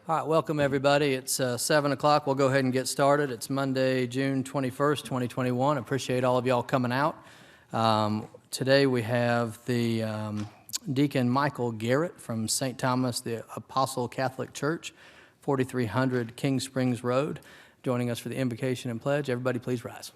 All right, welcome everybody. It's 7 o'clock. We'll go ahead and get started. It's Monday, June 21st, 2021. Appreciate all of y'all coming out. Today we have the Deacon Michael Garrett from St. Thomas the Apostle Catholic Church, 4300 King Springs Road, joining us for the invocation and pledge. Everybody please rise.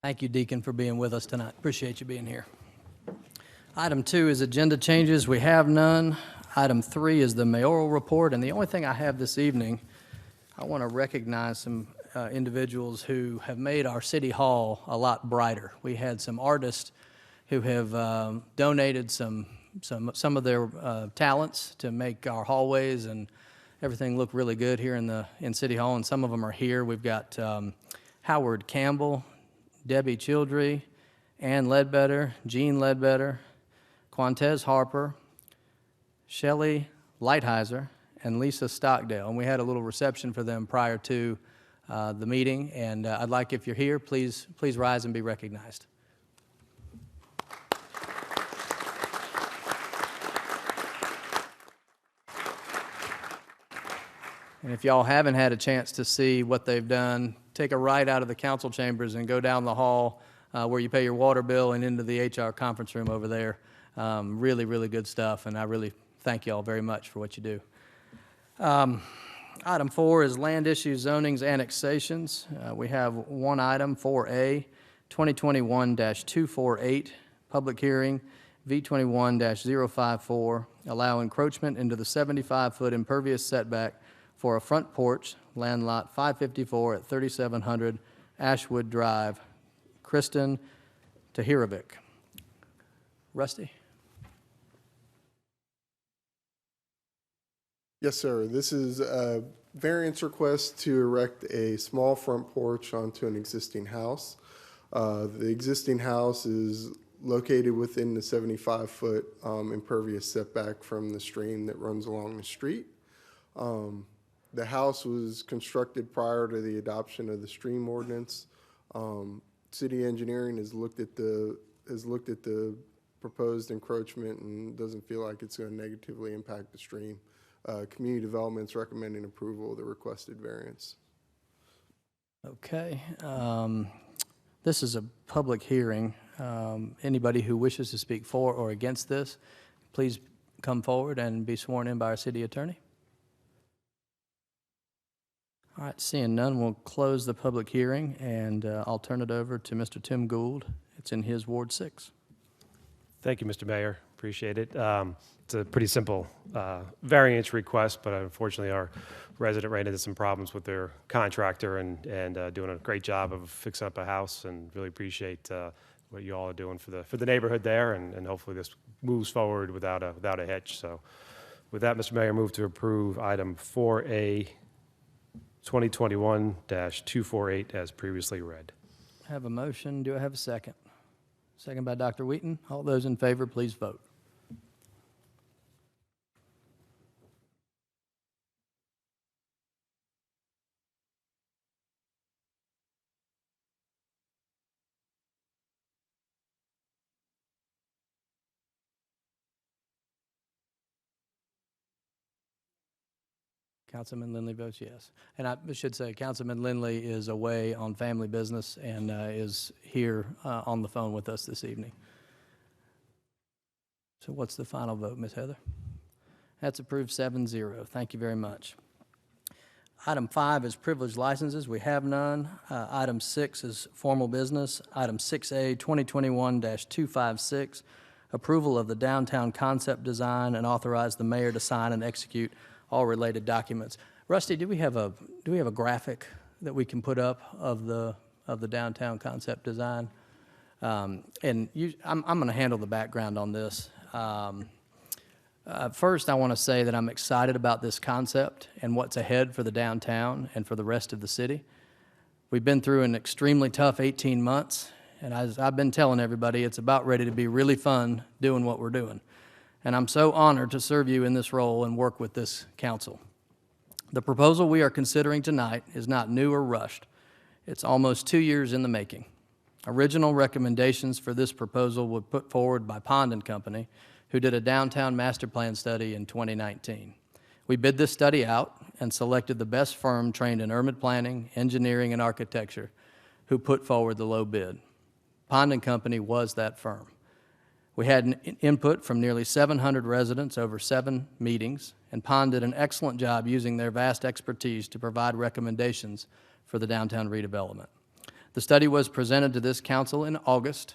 Thank you, Deacon, for being with us tonight. Appreciate you being here. Item 2 is agenda changes. We have none. Item 3 is the mayoral report, and the only thing I have this evening, I want to recognize some individuals who have made our city hall a lot brighter. We had some artists who have donated some of their talents to make our hallways and everything look really good here in City Hall, and some of them are here. We've got Howard Campbell, Debbie Childry, Ann Ledbetter, Jean Ledbetter, Quantez Harper, Shelley Lighthizer, and Lisa Stockdale. And we had a little reception for them prior to the meeting. And I'd like, if you're here, please rise and be recognized. And if y'all haven't had a chance to see what they've done, take a right out of the council chambers and go down the hall where you pay your water bill and into the HR conference room over there. Really, really good stuff, and I really thank y'all very much for what you do. Item 4 is land issues, zonings, annexations. We have one item, 4A, 2021-248, public hearing, V21-054, allow encroachment into the 75-foot impervious setback for a front porch, land lot 554 at 3700 Ashwood Drive. Kristen Tahirovic. Rusty? Yes, sir. This is a variance request to erect a small front porch onto an existing house. The existing house is located within the 75-foot impervious setback from the stream that runs along the street. The house was constructed prior to the adoption of the stream ordinance. City engineering has looked at the proposed encroachment and doesn't feel like it's going to negatively impact the stream. Community Development's recommending approval of the requested variance. Okay. This is a public hearing. Anybody who wishes to speak for or against this, please come forward and be sworn in by our city attorney. All right, seeing none, we'll close the public hearing, and I'll turn it over to Mr. Tim Gould. It's in his Ward 6. Thank you, Mr. Mayor. Appreciate it. It's a pretty simple variance request, but unfortunately our resident ran into some problems with their contractor and doing a great job of fixing up a house, and really appreciate what you all are doing for the neighborhood there, and hopefully this moves forward without a hitch. So with that, Mr. Mayor, move to approve item 4A 2021-248 as previously read. I have a motion. Do I have a second? Second by Dr. Wheaton. All those in favor, please vote. Councilman Lindley votes yes. And I should say, Councilman Lindley is away on family business and is here on the phone with us this evening. So what's the final vote, Ms. Heather? That's approved 7-0. Thank you very much. Item 5 is privileged licenses. We have none. Item 6 is formal business. Item 6A, 2021-256, approval of the downtown concept design and authorize the mayor to sign and execute all related documents. Rusty, do we have a graphic that we can put up of the downtown concept design? I'm going to handle the background on this. First, I want to say that I'm excited about this concept and what's ahead for the downtown and for the rest of the city. We've been through an extremely tough 18 months, and as I've been telling everybody, it's about ready to be really fun doing what we're doing. And I'm so honored to serve you in this role and work with this council. The proposal we are considering tonight is not new or rushed. It's almost 2 years in the making. Original recommendations for this proposal were put forward by Pond & Company, who did a downtown master plan study in 2019. We bid this study out and selected the best firm trained in urban planning, engineering, and architecture, who put forward the low bid. Pond & Company was that firm. We had input from nearly 700 residents over 7 meetings, and Pond did an excellent job using their vast expertise to provide recommendations for the downtown redevelopment. The study was presented to this council in August,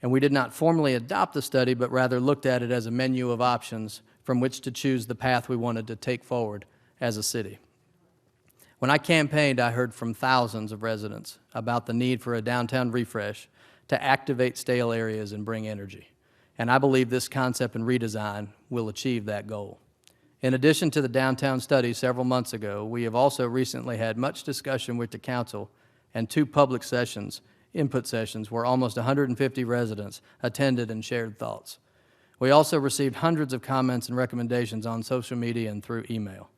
and we did not formally adopt the study, but rather looked at it as a menu of options from which to choose the path we wanted to take forward as a city. When I campaigned, I heard from thousands of residents about the need for a downtown refresh to activate stale areas and bring energy. And I believe this concept and redesign will achieve that goal. In addition to the downtown study several months ago, we have also recently had much discussion with the council and 2 public sessions, input sessions, where almost 150 residents attended and shared thoughts. We also received hundreds of comments and recommendations on social media and through email.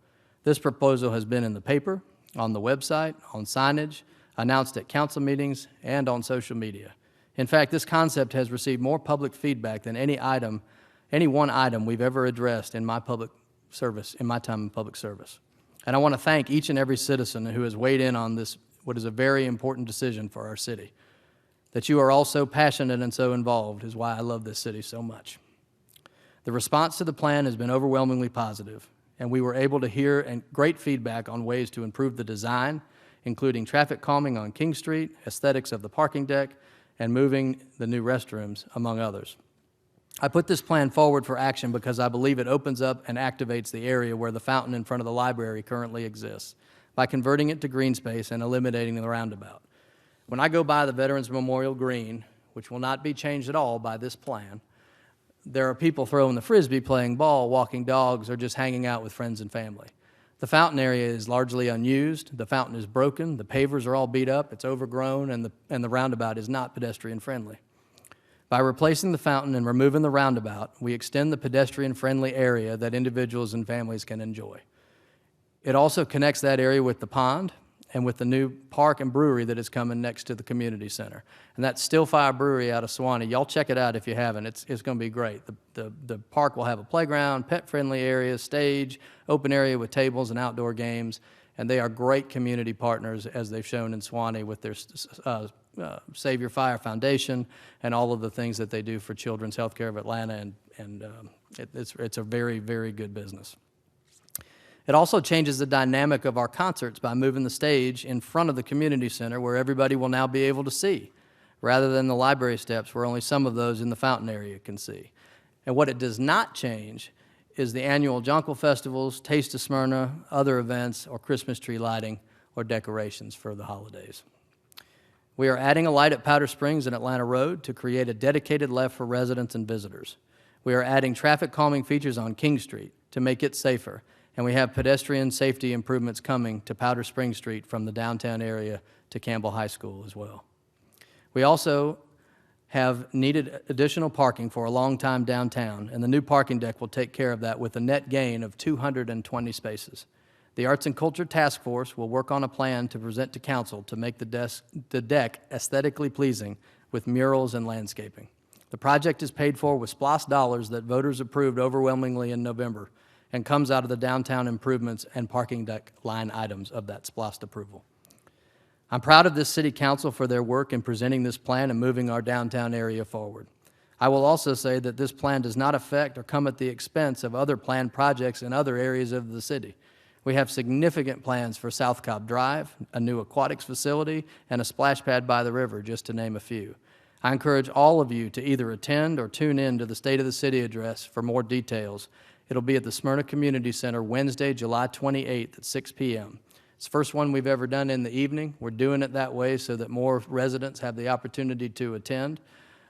This proposal has been in the paper, on the website, on signage, announced at council meetings, and on social media. In fact, this concept has received more public feedback than any one item we've ever addressed in my time in public service. And I want to thank each and every citizen who has weighed in on this, what is a very important decision for our city. That you are all so passionate and so involved is why I love this city so much. The response to the plan has been overwhelmingly positive, and we were able to hear great feedback on ways to improve the design, including traffic calming on King Street, aesthetics of the parking deck, and moving the new restrooms, among others. I put this plan forward for action because I believe it opens up and activates the area where the fountain in front of the library currently exists by converting it to green space and eliminating the roundabout. When I go by the Veterans Memorial Green, which will not be changed at all by this plan, there are people throwing the Frisbee, playing ball, walking dogs, or just hanging out with friends and family. The fountain area is largely unused. The fountain is broken. The pavers are all beat up. It's overgrown, and the roundabout is not pedestrian-friendly. By replacing the fountain and removing the roundabout, we extend the pedestrian-friendly area that individuals and families can enjoy. It also connects that area with the pond and with the new park and brewery that is coming next to the community center. And that's Stillfire Brewery out of Suwanee. Y'all check it out if you haven't. It's going to be great. The park will have a playground, pet-friendly area, stage, open area with tables and outdoor games, and they are great community partners, as they've shown in Suwanee with their Save Your Fire Foundation and all of the things that they do for Children's Healthcare of Atlanta, and it's a very, very good business. It also changes the dynamic of our concerts by moving the stage in front of the community center where everybody will now be able to see, rather than the library steps where only some of those in the fountain area can see. And what it does not change is the annual Jonquil festivals, Taste of Smyrna, other events, or Christmas tree lighting or decorations for the holidays. We are adding a light at Powder Springs and Atlanta Road to create a dedicated left for residents and visitors. We are adding traffic calming features on King Street to make it safer, and we have pedestrian safety improvements coming to Powder Springs Street from the downtown area to Campbell High School as well. We also have needed additional parking for a long time downtown, and the new parking deck will take care of that with a net gain of 220 spaces. The Arts and Culture Task Force will work on a plan to present to council to make the deck aesthetically pleasing with murals and landscaping. The project is paid for with SPLOST dollars that voters approved overwhelmingly in November and comes out of the downtown improvements and parking deck line items of that SPLOST approval. I'm proud of this city council for their work in presenting this plan and moving our downtown area forward. I will also say that this plan does not affect or come at the expense of other planned projects in other areas of the city. We have significant plans for South Cobb Drive, a new aquatics facility, and a splash pad by the river, just to name a few. I encourage all of you to either attend or tune in to the State of the City address for more details. It'll be at the Smyrna Community Center Wednesday, July 28th at 6 p.m. It's the first one we've ever done in the evening. We're doing it that way so that more residents have the opportunity to attend.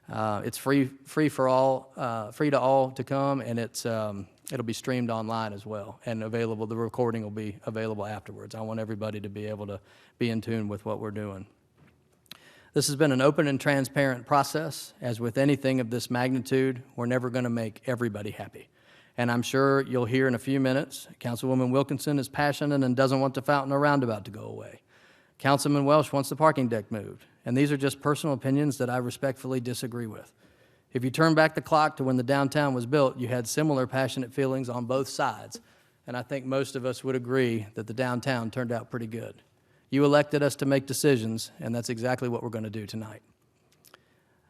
It's free for all, free to all to come, and it'll be streamed online as well and available. The recording will be available afterwards. I want everybody to be able to be in tune with what we're doing. This has been an open and transparent process. As with anything of this magnitude, we're never going to make everybody happy. And I'm sure you'll hear in a few minutes, Councilwoman Wilkinson is passionate and doesn't want the fountain or roundabout to go away. Councilman Welsh wants the parking deck moved. And these are just personal opinions that I respectfully disagree with. If you turn back the clock to when the downtown was built, you had similar passionate feelings on both sides. And I think most of us would agree that the downtown turned out pretty good. You elected us to make decisions, and that's exactly what we're going to do tonight.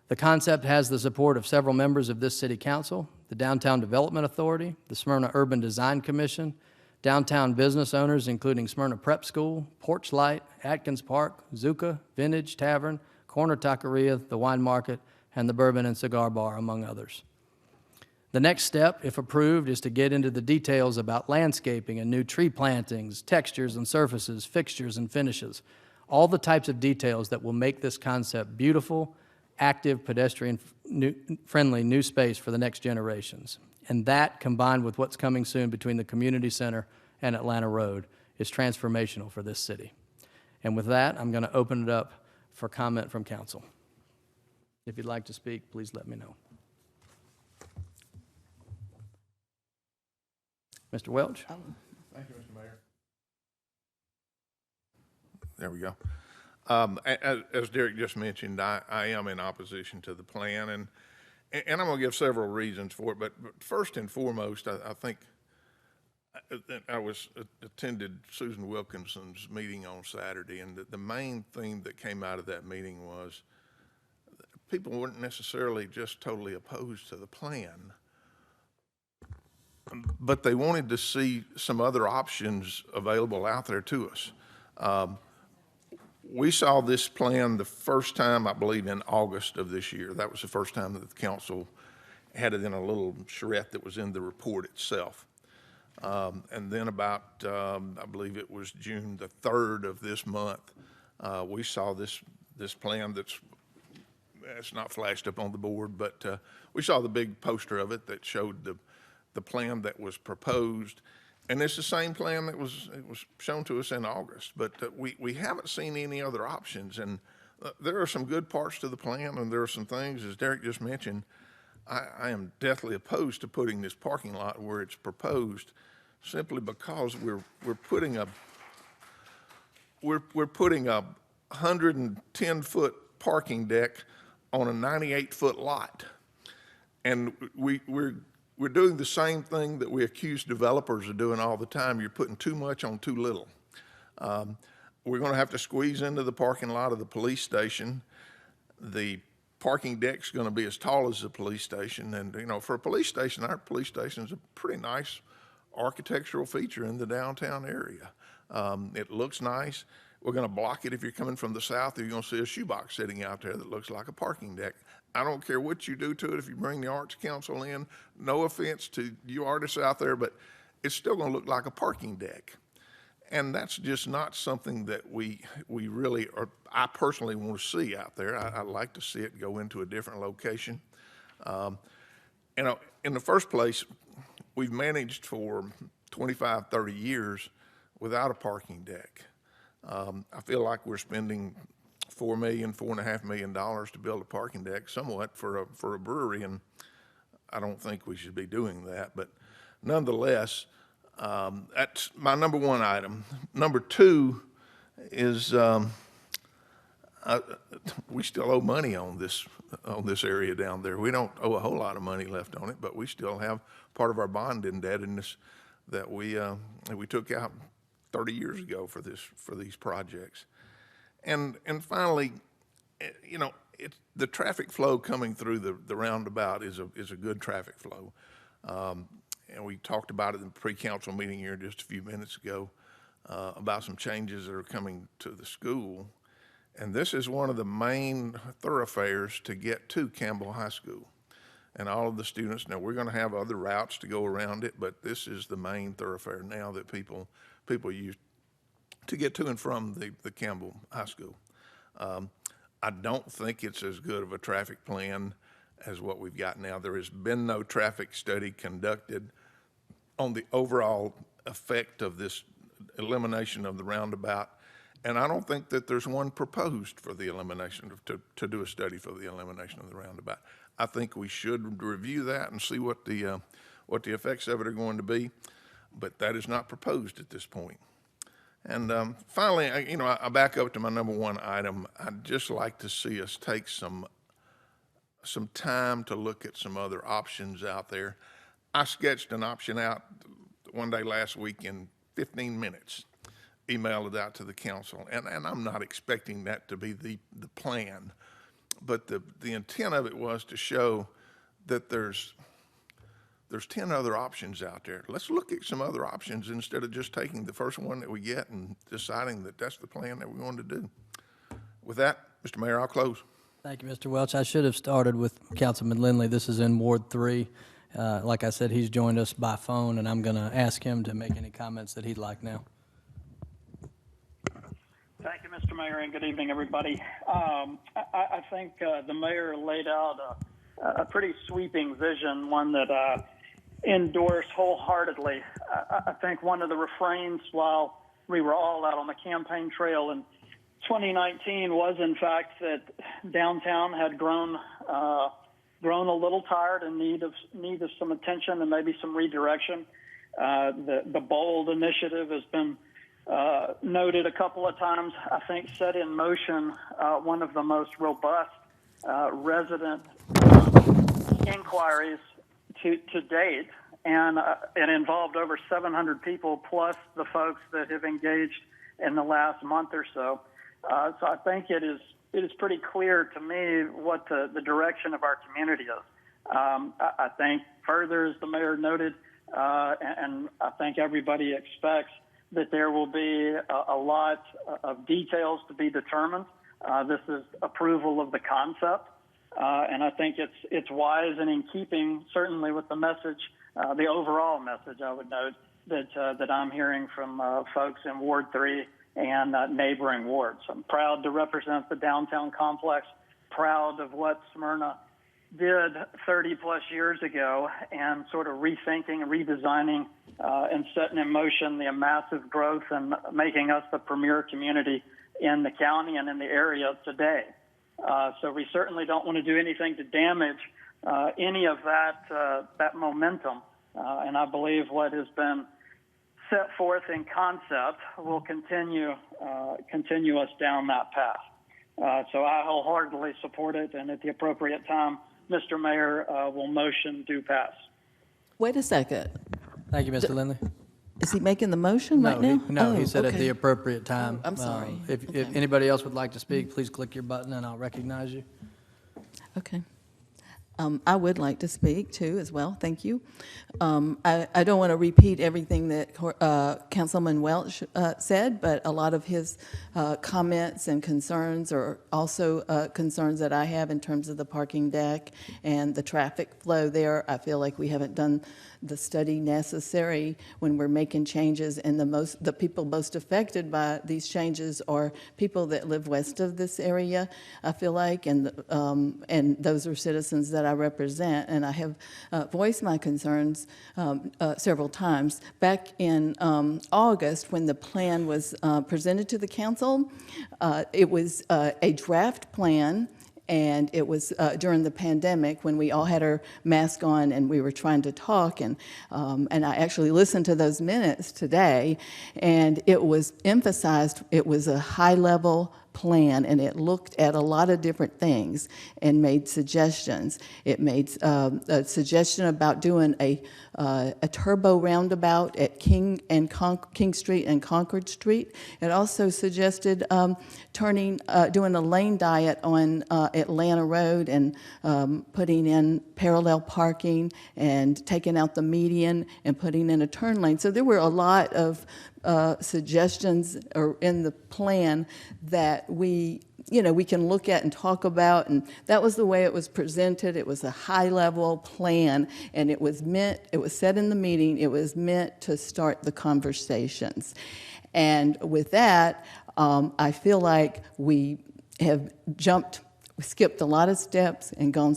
The concept has the support of several members of this city council, the Downtown Development Authority, the Smyrna Urban Design Commission, downtown business owners including Smyrna Prep School, Porch Light, Atkins Park, Zuka, Vintage Tavern, Corner Taqueria, the Wine Market, and the Bourbon and Cigar Bar, among others. The next step, if approved, is to get into the details about landscaping and new tree plantings, textures and surfaces, fixtures and finishes, all the types of details that will make this concept beautiful, active, pedestrian-friendly new space for the next generations. And that, combined with what's coming soon between the community center and Atlanta Road, is transformational for this city. And with that, I'm going to open it up for comment from council. If you'd like to speak, please let me know. Mr. Welch? Thank you, Mr. Mayor. There we go. As Derek just mentioned, I am in opposition to the plan, and I'm going to give several reasons for it. But first and foremost, I think I attended Susan Wilkinson's meeting on Saturday, and the main theme that came out of that meeting was people weren't necessarily just totally opposed to the plan, but they wanted to see some other options available out there to us. We saw this plan the first time, I believe, in August of this year. That was the first time that the council had it in a little charrette that was in the report itself. And then about, I believe it was June the 3rd of this month, we saw this plan it's not flashed up on the board, but we saw the big poster of it that showed the plan that was proposed. And it's the same plan that was shown to us in August, but we haven't seen any other options. And there are some good parts to the plan, and there are some things, as Derek just mentioned, I am deathly opposed to putting this parking lot where it's proposed, simply because we're putting a 110-foot parking deck on a 98-foot lot, and we're doing the same thing that we accuse developers of doing all the time. You're putting too much on too little. We're going to have to squeeze into the parking lot of the police station. The parking deck's going to be as tall as the police station. And, you know, for a police station, our police station is a pretty nice architectural feature in the downtown area. It looks nice. We're going to block it if you're coming from the south. You're going to see a shoebox sitting out there that looks like a parking deck. I don't care what you do to it. If you bring the Arts Council in, no offense to you artists out there, but it's still going to look like a parking deck. And that's just not something that we really, or I personally want to see out there. I'd like to see it go into a different location. You know, in the first place, we've managed for 25, 30 years without a parking deck. I feel like we're spending $4.5 million to build a parking deck, somewhat for a brewery, and I don't think we should be doing that. But nonetheless, that's my number one item. Number two is we still owe money on this area down there. We don't owe a whole lot of money left on it, but we still have part of our bond indebtedness that we took out 30 years ago for these projects. And finally, you know, the traffic flow coming through the roundabout is a good traffic flow. And we talked about it in the pre-council meeting here just a few minutes ago about some changes that are coming to the school. And this is one of the main thoroughfares to get to Campbell High School. And all of the students, now we're going to have other routes to go around it, but this is the main thoroughfare now that people use to get to and from the Campbell High School. I don't think it's as good of a traffic plan as what we've got now. There has been no traffic study conducted on the overall effect of this elimination of the roundabout. And I don't think that there's one proposed for the elimination to do a study for the elimination of the roundabout. I think we should review that and see what the effects of it are going to be, but that is not proposed at this point. And finally, I back up to my number one item. I'd just like to see us take some time to look at some other options out there. I sketched an option out one day last week in 15 minutes, emailed it out to the council, and I'm not expecting that to be the plan, but the intent of it was to show that there's 10 other options out there. Let's look at some other options instead of just taking the first one that we get and deciding that that's the plan that we want to do. With that, Mr. Mayor, I'll close. Thank you, Mr. Welch. I should have started with Councilman Lindley. This is in Ward 3. Like I said, he's joined us by phone, and I'm going to ask him to make any comments that he'd like now. Thank you, Mr. Mayor, and good evening, everybody. I think the mayor laid out a pretty sweeping vision, one that I endorse wholeheartedly. I think one of the refrains while we were all out on the campaign trail in 2019 was, in fact, that downtown had grown a little tired and need of some attention and maybe some redirection. The BOLD initiative has been noted a couple of times. I think set in motion one of the most robust resident inquiries to date, and it involved over 700 people plus the folks that have engaged in the last month or so. So I think it is pretty clear to me what the direction of our community is. I think further, as the mayor noted, and I think everybody expects, that there will be a lot of details to be determined. This is approval of the concept, and I think it's wise and in keeping certainly with the message, the overall message, I would note, that I'm hearing from folks in Ward 3 and neighboring wards. I'm proud to represent the downtown complex, proud of what Smyrna did 30 plus years ago, and sort of rethinking and redesigning and setting in motion the massive growth and making us the premier community in the county and in the area today. So we certainly don't want to do anything to damage any of that momentum. And I believe what has been set forth in concept will continue us down that path. So I wholeheartedly support it, and at the appropriate time, Mr. Mayor will motion do pass. Wait a second. Thank you, Mr. Lindley. Is he making the motion right now? He said at okay. the appropriate time. I'm sorry. If Okay. anybody else would like to speak, please click your button and I'll recognize you. Okay. I would like to speak too as well. Thank you. I don't want to repeat everything that Councilman Welch said, but a lot of his comments and concerns are also concerns that I have in terms of the parking deck and the traffic flow there. I feel like we haven't done the study necessary when we're making changes, and the people most affected by these changes are people that live west of this area, I feel like, and those are citizens that that I represent, and I have voiced my concerns several times. Back in August, when the plan was presented to the council, it was a draft plan, and it was during the pandemic when we all had our mask on and we were trying to talk. And I actually listened to those minutes today, and it was emphasized it was a high-level plan, and it looked at a lot of different things and made suggestions. It made a suggestion about doing a turbo roundabout at King Street and Concord Street. It also suggested doing a lane diet on Atlanta Road and putting in parallel parking and taking out the median and putting in a turn lane. So there were a lot of suggestions in the plan that we can look at and talk about, and that was the way it was presented. It was a high-level plan, and it was said in the meeting, it was meant to start the conversations. And with that, I feel like we have skipped a lot of steps and gone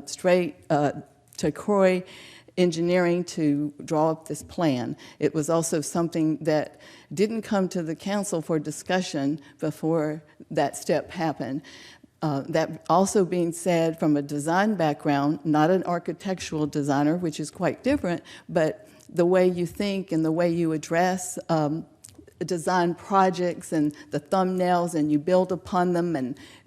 straight to Croy Engineering to draw up this plan. It was also something that didn't come to the council for discussion before that step happened. That also being said, from a design background, not an architectural designer, which is quite different, but the way you think and the way you address design projects and the thumbnails, and you build upon them,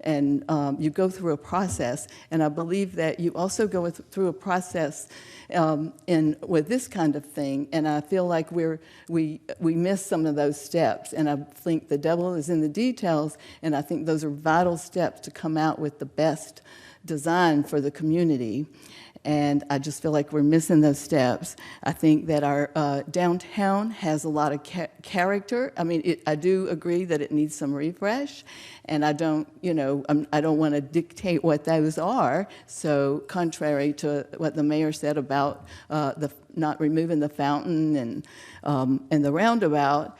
and you go through a process. And I believe that you also go through a process with this kind of thing, and I feel like we miss some of those steps, and I think the devil is in the details, and I think those are vital steps to come out with the best design for the community. And I just feel like we're missing those steps. I think that our downtown has a lot of character. I mean, I do agree that it needs some refresh, and I don't want to dictate what those are. So contrary to what the mayor said about not removing the fountain and the roundabout,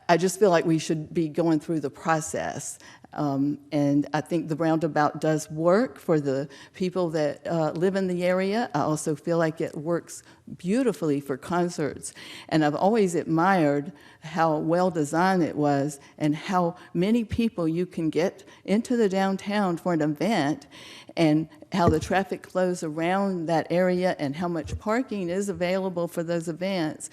I just feel like we should be going through the process. And I think the roundabout does work for the people that live in the area. I also feel like it works beautifully for concerts. And I've always admired how well designed it was and how many people you can get into the downtown for an event, and how the traffic flows around that area and how much parking is available for those events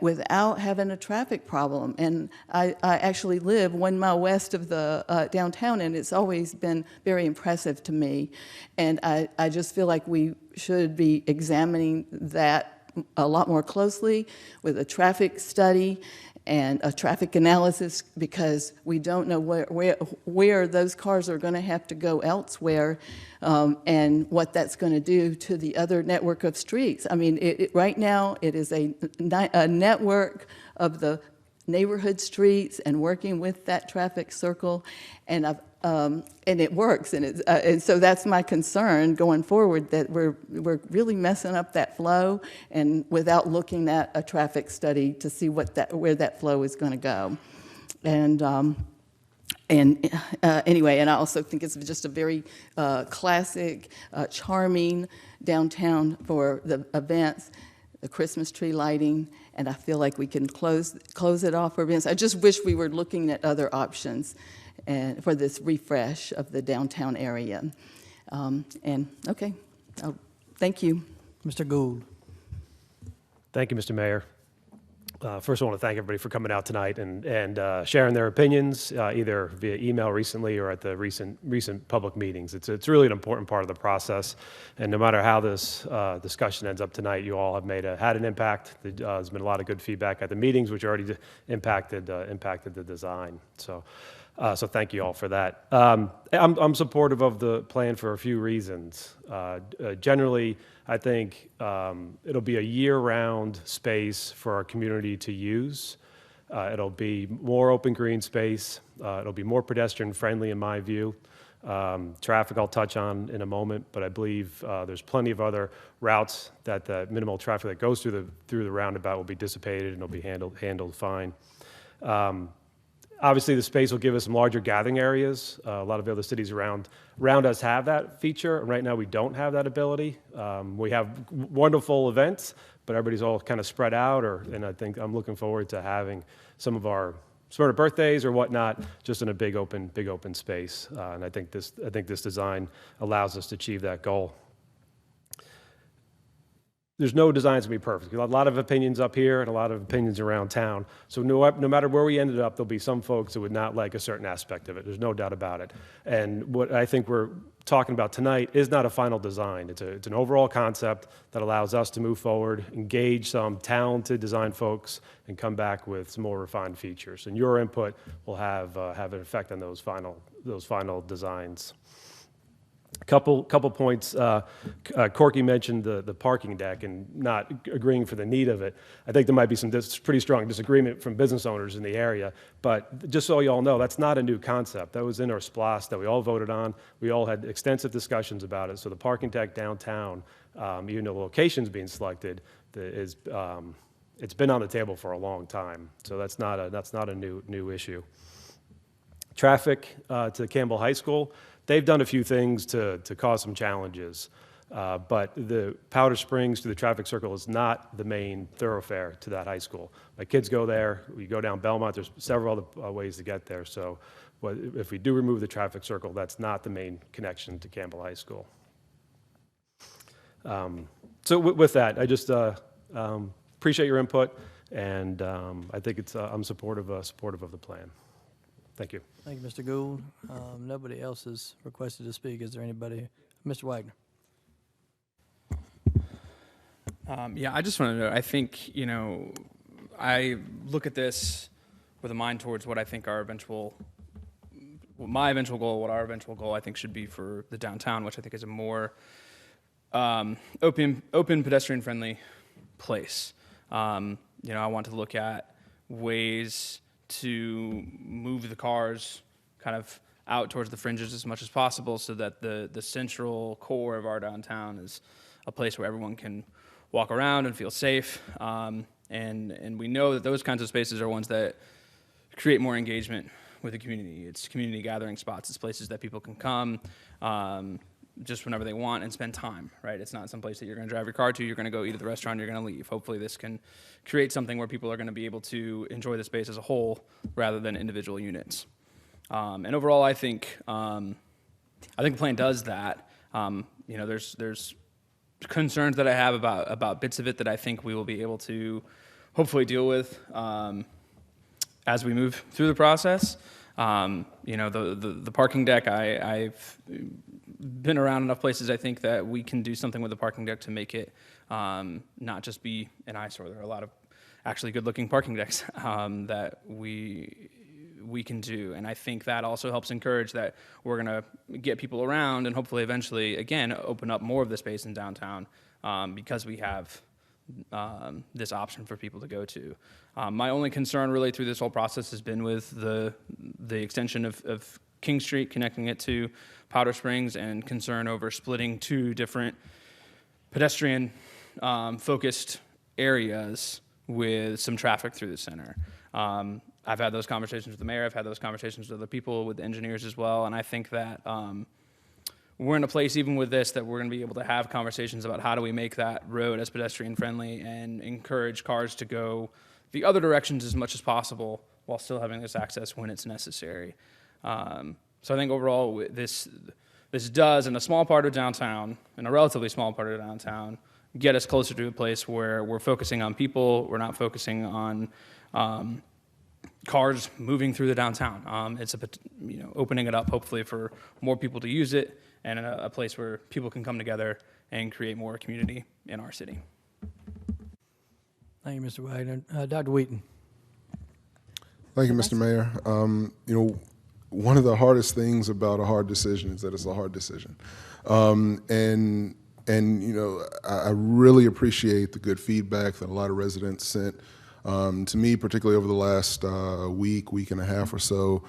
without having a traffic problem. And I actually live 1 mile west of the downtown, and it's always been very impressive to me. And I just feel like we should be examining that a lot more closely with a traffic study and a traffic analysis, because we don't know where those cars are going to have to go elsewhere, and what that's going to do to the other network of streets. I mean, right now it is a network of the neighborhood streets and working with that traffic circle, and it works, and so that's my concern going forward, that we're really messing up that flow, and without looking at a traffic study to see where that flow is going to go. And anyway, and I also think it's just a very classic, charming downtown for the events, the Christmas tree lighting, and I feel like we can close it off for events. I just wish we were looking at other options and for this refresh of the downtown area. Okay, thank you. Mr. Gould. Thank you, Mr. Mayor. First, I want to thank everybody for coming out tonight and sharing their opinions, either via email recently or at the recent public meetings. It's really an important part of the process, and no matter how this discussion ends up tonight, you all have had an impact. There's been a lot of good feedback at the meetings, which already impacted the design. So thank you all for that. I'm supportive of the plan for a few reasons. Generally, I think it'll be a year-round space for our community to use. It'll be more open green space. It'll be more pedestrian-friendly in my view. Traffic I'll touch on in a moment, but I believe there's plenty of other routes that the minimal traffic that goes through the roundabout will be dissipated and it'll be handled fine. Obviously, the space will give us some larger gathering areas. A lot of the other cities around us have that feature. And right now, we don't have that ability. We have wonderful events, but everybody's all kind of spread out. And I think I'm looking forward to having some of our sort of birthdays or whatnot just in a big open space. And I think this design allows us to achieve that goal. There's no designs to be perfect. A lot of opinions up here and a lot of opinions around town. So no matter where we ended up, there'll be some folks who would not like a certain aspect of it. There's no doubt about it. And what I think we're talking about tonight is not a final design. It's an overall concept that allows us to move forward, engage some talented design folks, and come back with some more refined features. And your input will have an effect on those final designs. Couple points. Corky mentioned the parking deck and not agreeing for the need of it. I think there might be some pretty strong disagreement from business owners in the area. But just so you all know, that's not a new concept. That was in our SPLOST that we all voted on. We all had extensive discussions about it. So the parking deck downtown, even though the location's being selected, it's been on the table for a long time. So that's not a new issue. Traffic to Campbell High School. They've done a few things to cause some challenges, but the Powder Springs to the traffic circle is not the main thoroughfare to that high school. My kids go there. We go down Belmont. There's several other ways to get there. So if we do remove the traffic circle, that's not the main connection to Campbell High School. So with that, I just appreciate your input, and I think I'm supportive of the plan. Thank you. Thank you, Mr. Gould. Nobody else has requested to speak. Is there anybody? Mr. Wagner. Yeah, I just want to know, I think, I look at this with a mind towards what I think my eventual goal I think should be for the downtown, which I think is a more open pedestrian-friendly place. I want to look at ways to move the cars kind of out towards the fringes as much as possible so that the central core of our downtown is a place where everyone can walk around and feel safe. And we know that those kinds of spaces are ones that create more engagement with the community. It's community gathering spots. It's places that people can come just whenever they want and spend time, right? It's not some place that you're going to drive your car to, you're going to go eat at the restaurant, you're going to leave. Hopefully this can create something where people are going to be able to enjoy the space as a whole rather than individual units. And overall, I think the plan does that. There's concerns that I have about bits of it that I think we will be able to hopefully deal with as we move through the process. The parking deck, I've been around enough places, I think that we can do something with the parking deck to make it not just be an eyesore. There are a lot of actually good-looking parking decks that we can do, and I think that also helps encourage that we're going to get people around and hopefully eventually, again, open up more of the space in downtown because we have this option for people to go to. My only concern really through this whole process has been with the extension of King Street, connecting it to Powder Springs, and concern over splitting two different pedestrian focused areas with some traffic through the center. I've had those conversations with the mayor, I've had those conversations with other people, with the engineers as well, and I think that we're in a place even with this that we're going to be able to have conversations about how do we make that road as pedestrian friendly and encourage cars to go the other directions as much as possible while still having this access when it's necessary. So I think overall this does, in a small part of downtown, in a relatively small part of downtown, get us closer to a place where we're focusing on people, we're not focusing on cars moving through the downtown. It's opening it up hopefully for more people to use it, and a place where people can come together and create more community in our city. Thank you, Mr. Wagner. Dr. Wheaton. Thank you, Mr. Mayor. One of the hardest things about a hard decision is that it's a hard decision. And I really appreciate the good feedback that a lot of residents sent to me, particularly over the last week and a half or so.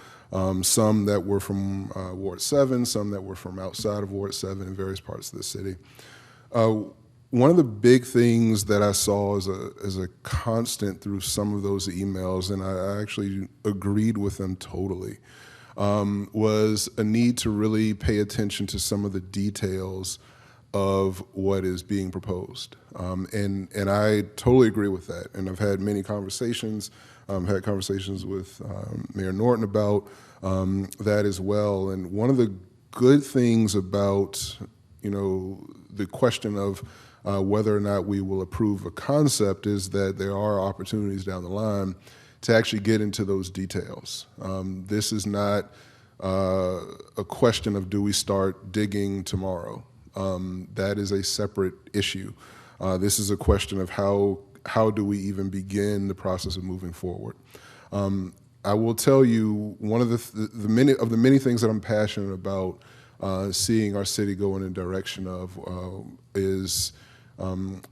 Some that were from Ward 7, some that were from outside of Ward 7 in various parts of the city. one of the big things that I saw as a constant through some of those emails, and I actually agreed with them totally, was a need to really pay attention to some of the details of what is being proposed. And I totally agree with that. And I've had many conversations, had conversations with Mayor Norton about that as well. And one of the good things about, the question of whether or not we will approve a concept is that there are opportunities down the line to actually get into those details. This is not a question of do we start digging tomorrow. That is a separate issue. This is a question of how do we even begin the process of moving forward. I will tell you one of the many things that I'm passionate about seeing our city go in a direction of is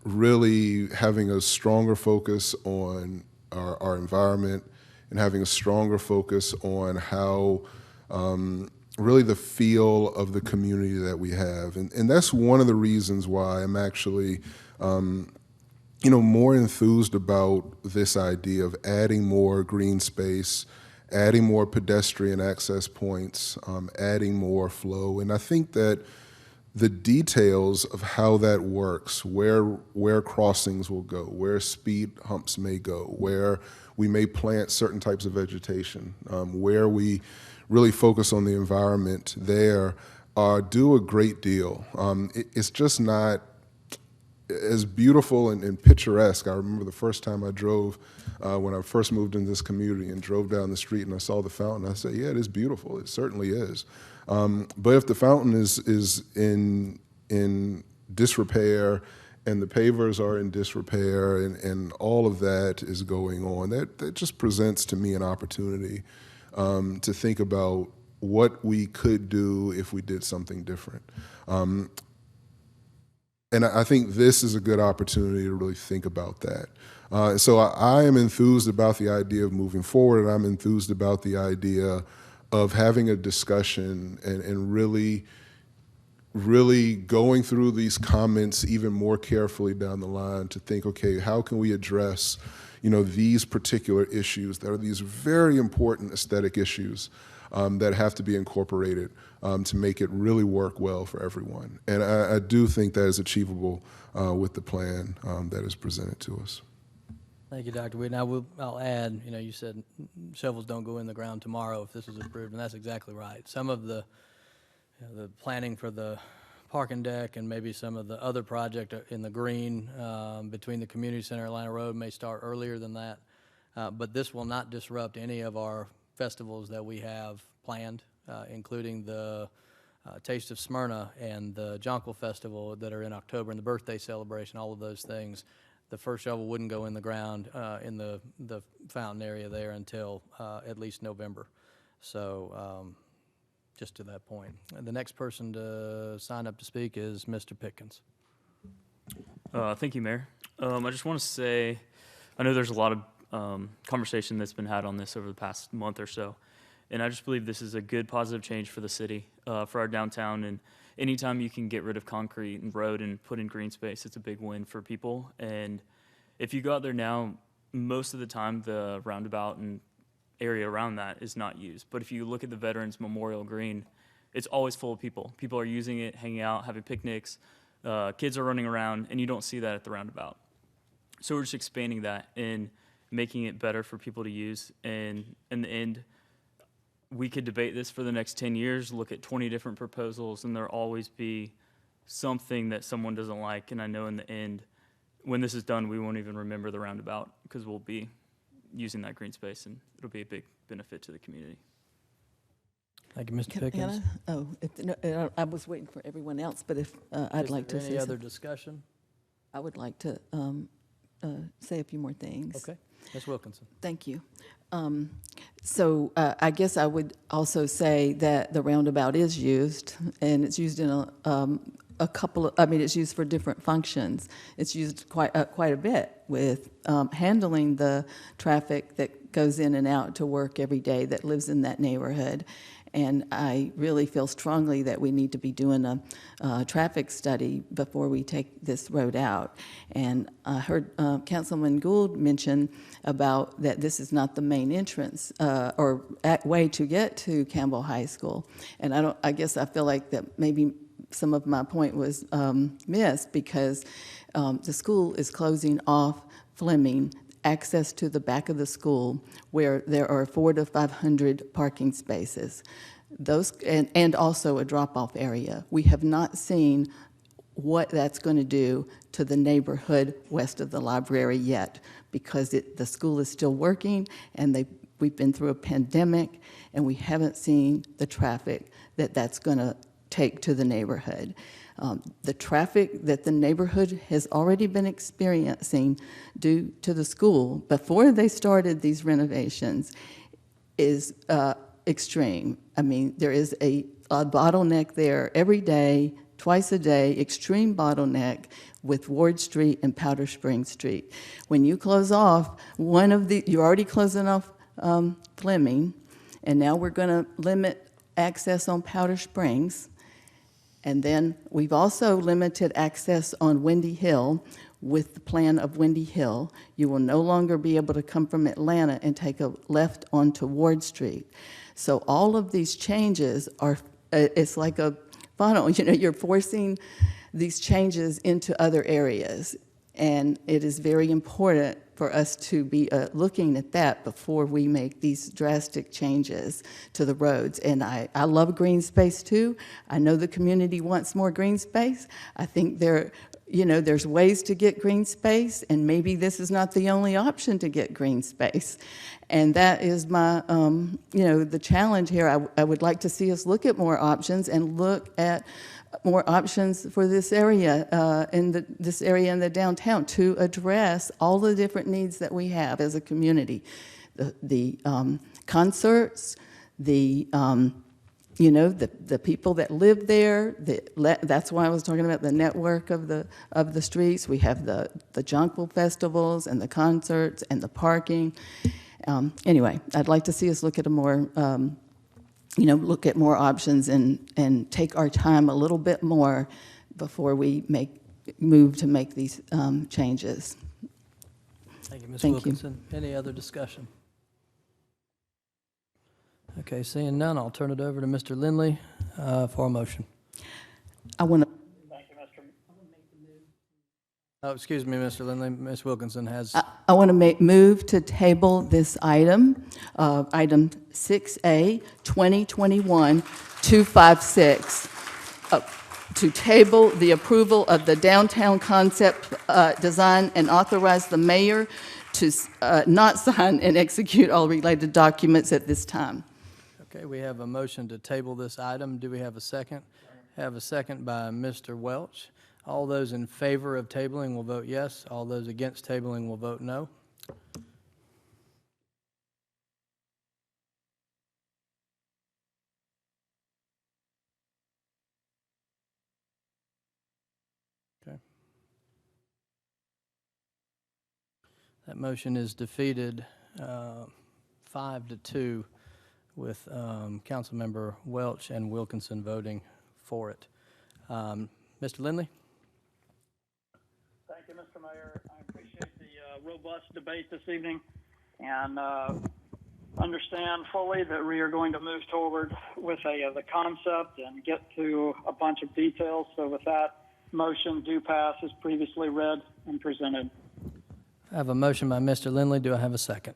really having a stronger focus on our environment and having a stronger focus on how really the feel of the community that we have. And that's one of the reasons why I'm actually more enthused about this idea of adding more green space, adding more pedestrian access points, adding more flow. And I think that the details of how that works, where crossings will go, where speed humps may go, where we may plant certain types of vegetation, where we really focus on the environment there, do a great deal. It's just not as beautiful and picturesque. I remember the first time I drove, when I first moved into this community and drove down the street and I saw the fountain, I said, yeah, it is beautiful. It certainly is. But if the fountain is in disrepair and the pavers are in disrepair and all of that is going on, that just presents to me an opportunity to think about what we could do if we did something different. And I think this is a good opportunity to really think about that. So I am enthused about the idea of moving forward, and I'm enthused about the idea of having a discussion and really going through these comments even more carefully down the line to think, okay, how can we address these particular issues that are these very important aesthetic issues that have to be incorporated to make it really work well for everyone. And I do think that is achievable with the plan that is presented to us. Thank you, Dr. Weed. Now, I'll add, you said shovels don't go in the ground tomorrow if this is approved, and that's exactly right. Some of the planning for the parking deck and maybe some of the other project in the green between the community center and Atlanta Road may start earlier than that. But this will not disrupt any of our festivals that we have planned, including the Taste of Smyrna and the Jonquil Festival that are in October and the birthday celebration, all of those things. The first shovel wouldn't go in the ground in the fountain area there until at least November. So just to that point. And the next person to sign up to speak is Mr. Pickens. Thank you, Mayor. I just want to say, I know there's a lot of conversation that's been had on this over the past month or so, and I just believe this is a good positive change for the city, for our downtown, and anytime you can get rid of concrete and road and put in green space, it's a big win for people. And if you go out there now, most of the time the roundabout and area around that is not used. But if you look at the Veterans Memorial Green, it's always full of people. People are using it, hanging out, having picnics, kids are running around, and you don't see that at the roundabout. So we're just expanding that and making it better for people to use. And in the end, we could debate this for the next 10 years, look at 20 different proposals, and there'll always be something that someone doesn't like. And I know in the end, when this is done, we won't even remember the roundabout because we'll be using that green space, and it'll be a big benefit to the community. Thank you, Mr. Pickens. I was waiting for everyone else, but if I'd like to Is there say any other something. discussion? I would like to say a few more things. Okay. Ms. Wilkinson. Thank you. So I guess I would also say that the roundabout is used, and it's used in a couple of, it's used for different functions. It's used quite a bit with handling the traffic that goes in and out to work every day that lives in that neighborhood. And I really feel strongly that we need to be doing a traffic study before we take this road out. And I heard Councilman Gould mention about that this is not the main entrance or way to get to Campbell High School. And I guess I feel like that maybe some of my point was missed, because the school is closing off Fleming, access to the back of the school, where there are 400 to 500 parking spaces. Those and also a drop-off area. We have not seen what that's going to do to the neighborhood west of the library yet, because the school is still working, and we've been through a pandemic, and we haven't seen the traffic that's going to take to the neighborhood. The traffic that the neighborhood has already been experiencing due to the school before they started these renovations is extreme. I mean, there is a bottleneck there every day, twice a day, extreme bottleneck with Ward Street and Powder Spring Street. When you close off you're already closing off Fleming, and now we're going to limit access on Powder Springs. And then we've also limited access on Windy Hill. With the plan of Windy Hill, you will no longer be able to come from Atlanta and take a left onto Ward Street. So all of these changes are, it's like a funnel, you're forcing these changes into other areas. And it is very important for us to be looking at that before we make these drastic changes to the roads. And I love green space too. I know the community wants more green space. I think there's ways to get green space, and maybe this is not the only option to get green space. And that is my, the challenge here. I would like to see us look at more options and look at more options for this area, this area in the downtown, to address all the different needs that we have as a community. The concerts, the people that live there. That's why I was talking about the network of the streets. We have the Jonquil festivals and the concerts and the parking. Anyway, I'd like to see us look at a more look at more options and take our time a little bit more before we move to make these changes. Thank you, Ms. Thank you. Wilkinson. Any other discussion? Okay, seeing none, I'll turn it over to Mr. Lindley for a motion. I want to. Thank you, Mr. Oh, excuse me, Mr. Lindley. Ms. Wilkinson has. I want to move to table this item, item 6A, 2021-256, to table the approval of the downtown concept design and authorize the mayor to not sign and execute all related documents at this time. Okay, we have a motion to table this item. Do we have a second? Have a second by Mr. Welch. All those in favor of tabling will vote yes. All those against tabling will vote no. Okay. That motion is defeated 5-2 with Councilmember Welch and Wilkinson voting for it. Mr. Lindley? Thank you, Mr. Mayor. I appreciate the robust debate this evening, and understand fully that we are going to move forward with the concept and get to a bunch of details. So with that, motion do pass as previously read and presented. I have a motion by Mr. Lindley. Do I have a second?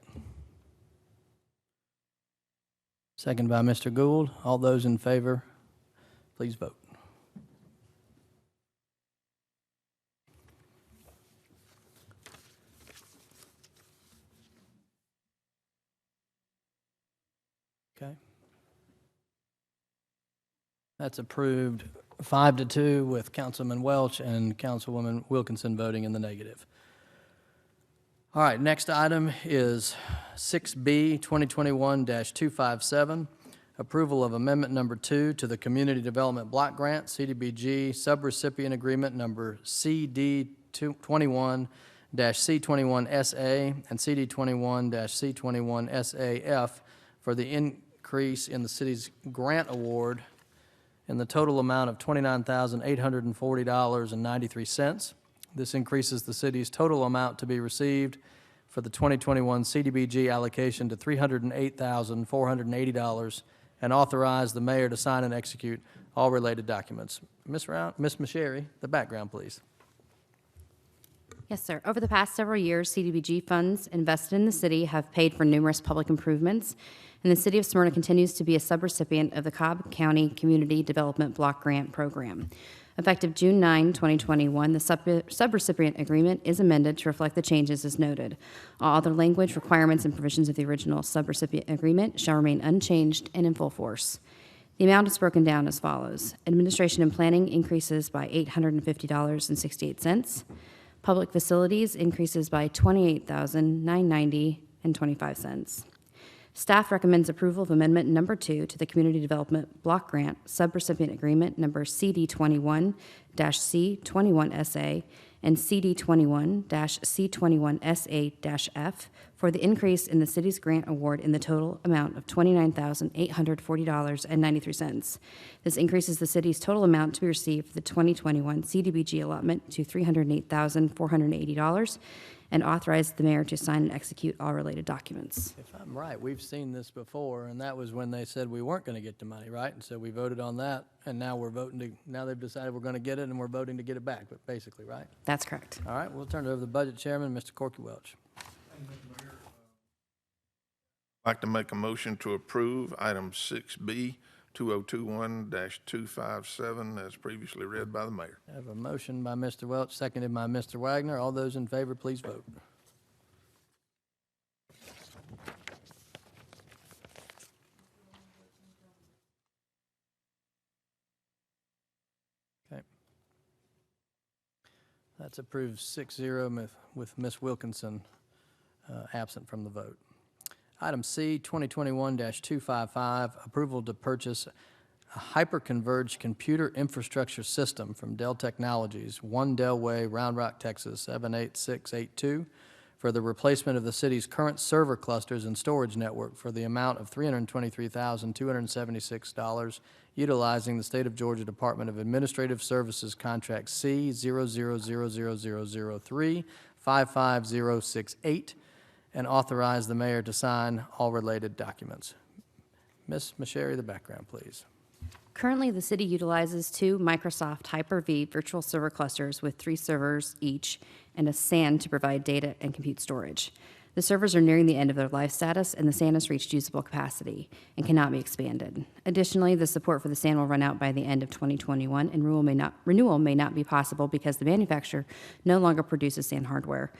Second by Mr. Gould. All those in favor, please vote. Okay. That's approved 5-2 with Councilman Welch and Councilwoman Wilkinson voting in the negative. All right, next item is 6B, 2021-257, approval of amendment number 2 to the Community Development Block Grant, CDBG, subrecipient agreement number CD21-001 C21SA and CD21-C21SAF for the increase in the city's grant award in the total amount of $29,840.93. This increases the city's total amount to be received for the 2021 CDBG allocation to $308,480 and authorize the mayor to sign and execute all related documents. Ms. Masheri, the background, please. Yes, sir. Over the past several years, CDBG funds invested in the city have paid for numerous public improvements, and the city of Smyrna continues to be a subrecipient of the Cobb County Community Development Block Grant Program. Effective June 9, 2021, the subrecipient agreement is amended to reflect the changes as noted. All other language, requirements, and provisions of the original subrecipient agreement shall remain unchanged and in full force. The amount is broken down as follows. Administration and planning increases by $850.68. Public facilities increases by $28,990.25. Staff recommends approval of Amendment Number 2 to the Community Development Block Grant Subrecipient Agreement Number CD21-C21SA and CD21-C21SA-F for the increase in the city's grant award in the total amount of $29,840.93. This increases the city's total amount to be received for the 2021 CDBG allotment to $308,480 and authorize the mayor to sign and execute all related documents. If I'm right, we've seen this before, and that was when they said we weren't going to get the money, right? And so we voted on that, and now we're voting to, now they've decided we're going to get it, and we're voting to get it back, but basically, right? That's correct. All right, we'll turn it over to the budget chairman, Mr. Corky Welch. I'd like to make a motion to approve item 6B, 2021-257, as previously read by the mayor. I have a motion by Mr. Welch, seconded by Mr. Wagner. All those in favor, please vote. Okay. That's approved 6-0 with Ms. Wilkinson absent from the vote. Item C, 2021-255, approval to purchase a hyper-converged computer infrastructure system from Dell Technologies, 1 Dell Way, Round Rock, Texas, 78682, for the replacement of the city's current server clusters and storage network for the amount of $323,276, utilizing the State of Georgia Department of Administrative Services Contract C0000003 55068, and authorize the mayor to sign all related documents. Ms. Masheri, the background, please. Currently, the city utilizes 2 Microsoft Hyper-V virtual server clusters with 3 servers each and a SAN to provide data and compute storage. The servers are nearing the end of their life status, and the SAN has reached usable capacity and cannot be expanded. Additionally, the support for the SAN will run out by the end of 2021, and renewal may not be possible because the manufacturer no longer produces SAN hardware.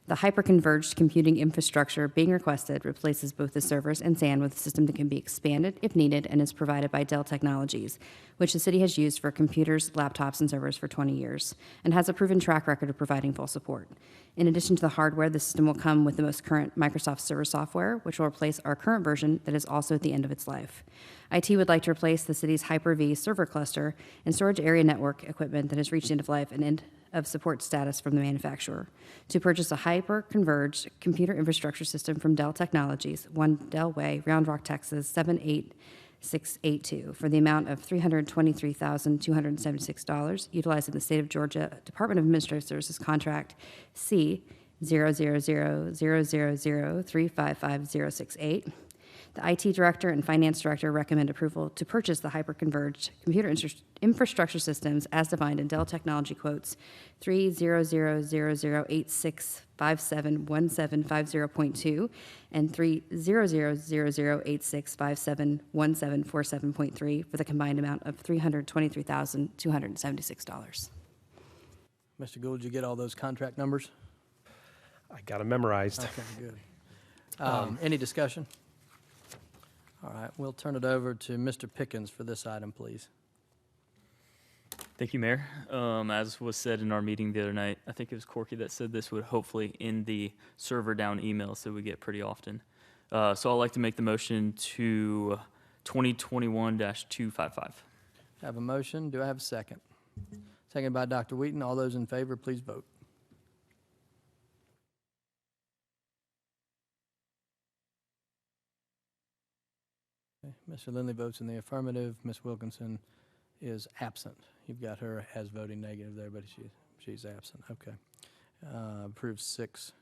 The hyper-converged computing infrastructure being requested replaces both the servers and SAN with a system that can be expanded if needed and is provided by Dell Technologies, which the city has used for computers, laptops, and servers for 20 years, and has a proven track record of providing full support. In addition to the hardware, the system will come with the most current Microsoft server software, which will replace our current version that is also at the end of its life. IT would like to replace the city's Hyper-V server cluster and storage area network equipment that has reached end of life and end of support status from the manufacturer, to purchase a hyper-converged computer infrastructure system from Dell Technologies, 1 Dell Way, Round Rock, Texas, 78682, for the amount of $323,276, utilizing the State of Georgia Department of Administrative Services Contract C0000003555068. The IT director and finance director recommend approval to purchase the hyper-converged computer infrastructure systems as defined in Dell Technology quotes 3000086571750.2 and 3000086571747.3 for the combined amount of $323,276. Mr. Gould, did you get all those contract numbers? I got them memorized. Okay, good. Any discussion? All right, we'll turn it over to Mr. Pickens for this item, please. Thank you, Mayor. As was said in our meeting the other night, I think it was Corky that said this would hopefully end the server down emails that we get pretty often. So I'd like to make the motion to 2021-255. I have a motion. Do I have a second? Seconded by Dr. Wheaton. All those in favor, please vote. Mr. Lindley votes in the affirmative. Ms. Wilkinson is absent. You've got her as voting negative there, but she's absent. Okay. Approved 6-0.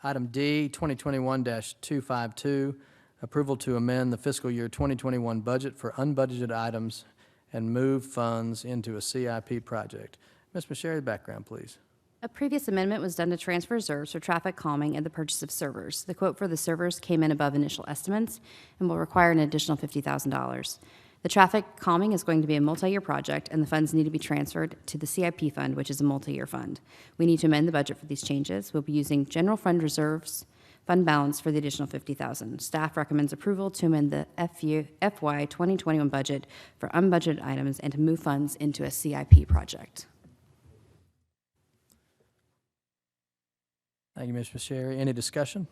Item D, 2021-252, approval to amend the fiscal year 2021 budget for unbudgeted items and move funds into a CIP project. Ms. Masheri, background, please. A previous amendment was done to transfer reserves for traffic calming and the purchase of servers. The quote for the servers came in above initial estimates and will require an additional $50,000. The traffic calming is going to be a multi-year project, and the funds need to be transferred to the CIP fund, which is a multi-year fund. We need to amend the budget for these changes. We'll be using general fund reserves fund balance for the additional $50,000. Staff recommends approval to amend the FY 2021 budget for unbudgeted items and to move funds into a CIP project. Thank you, Ms. Masheri. Any discussion?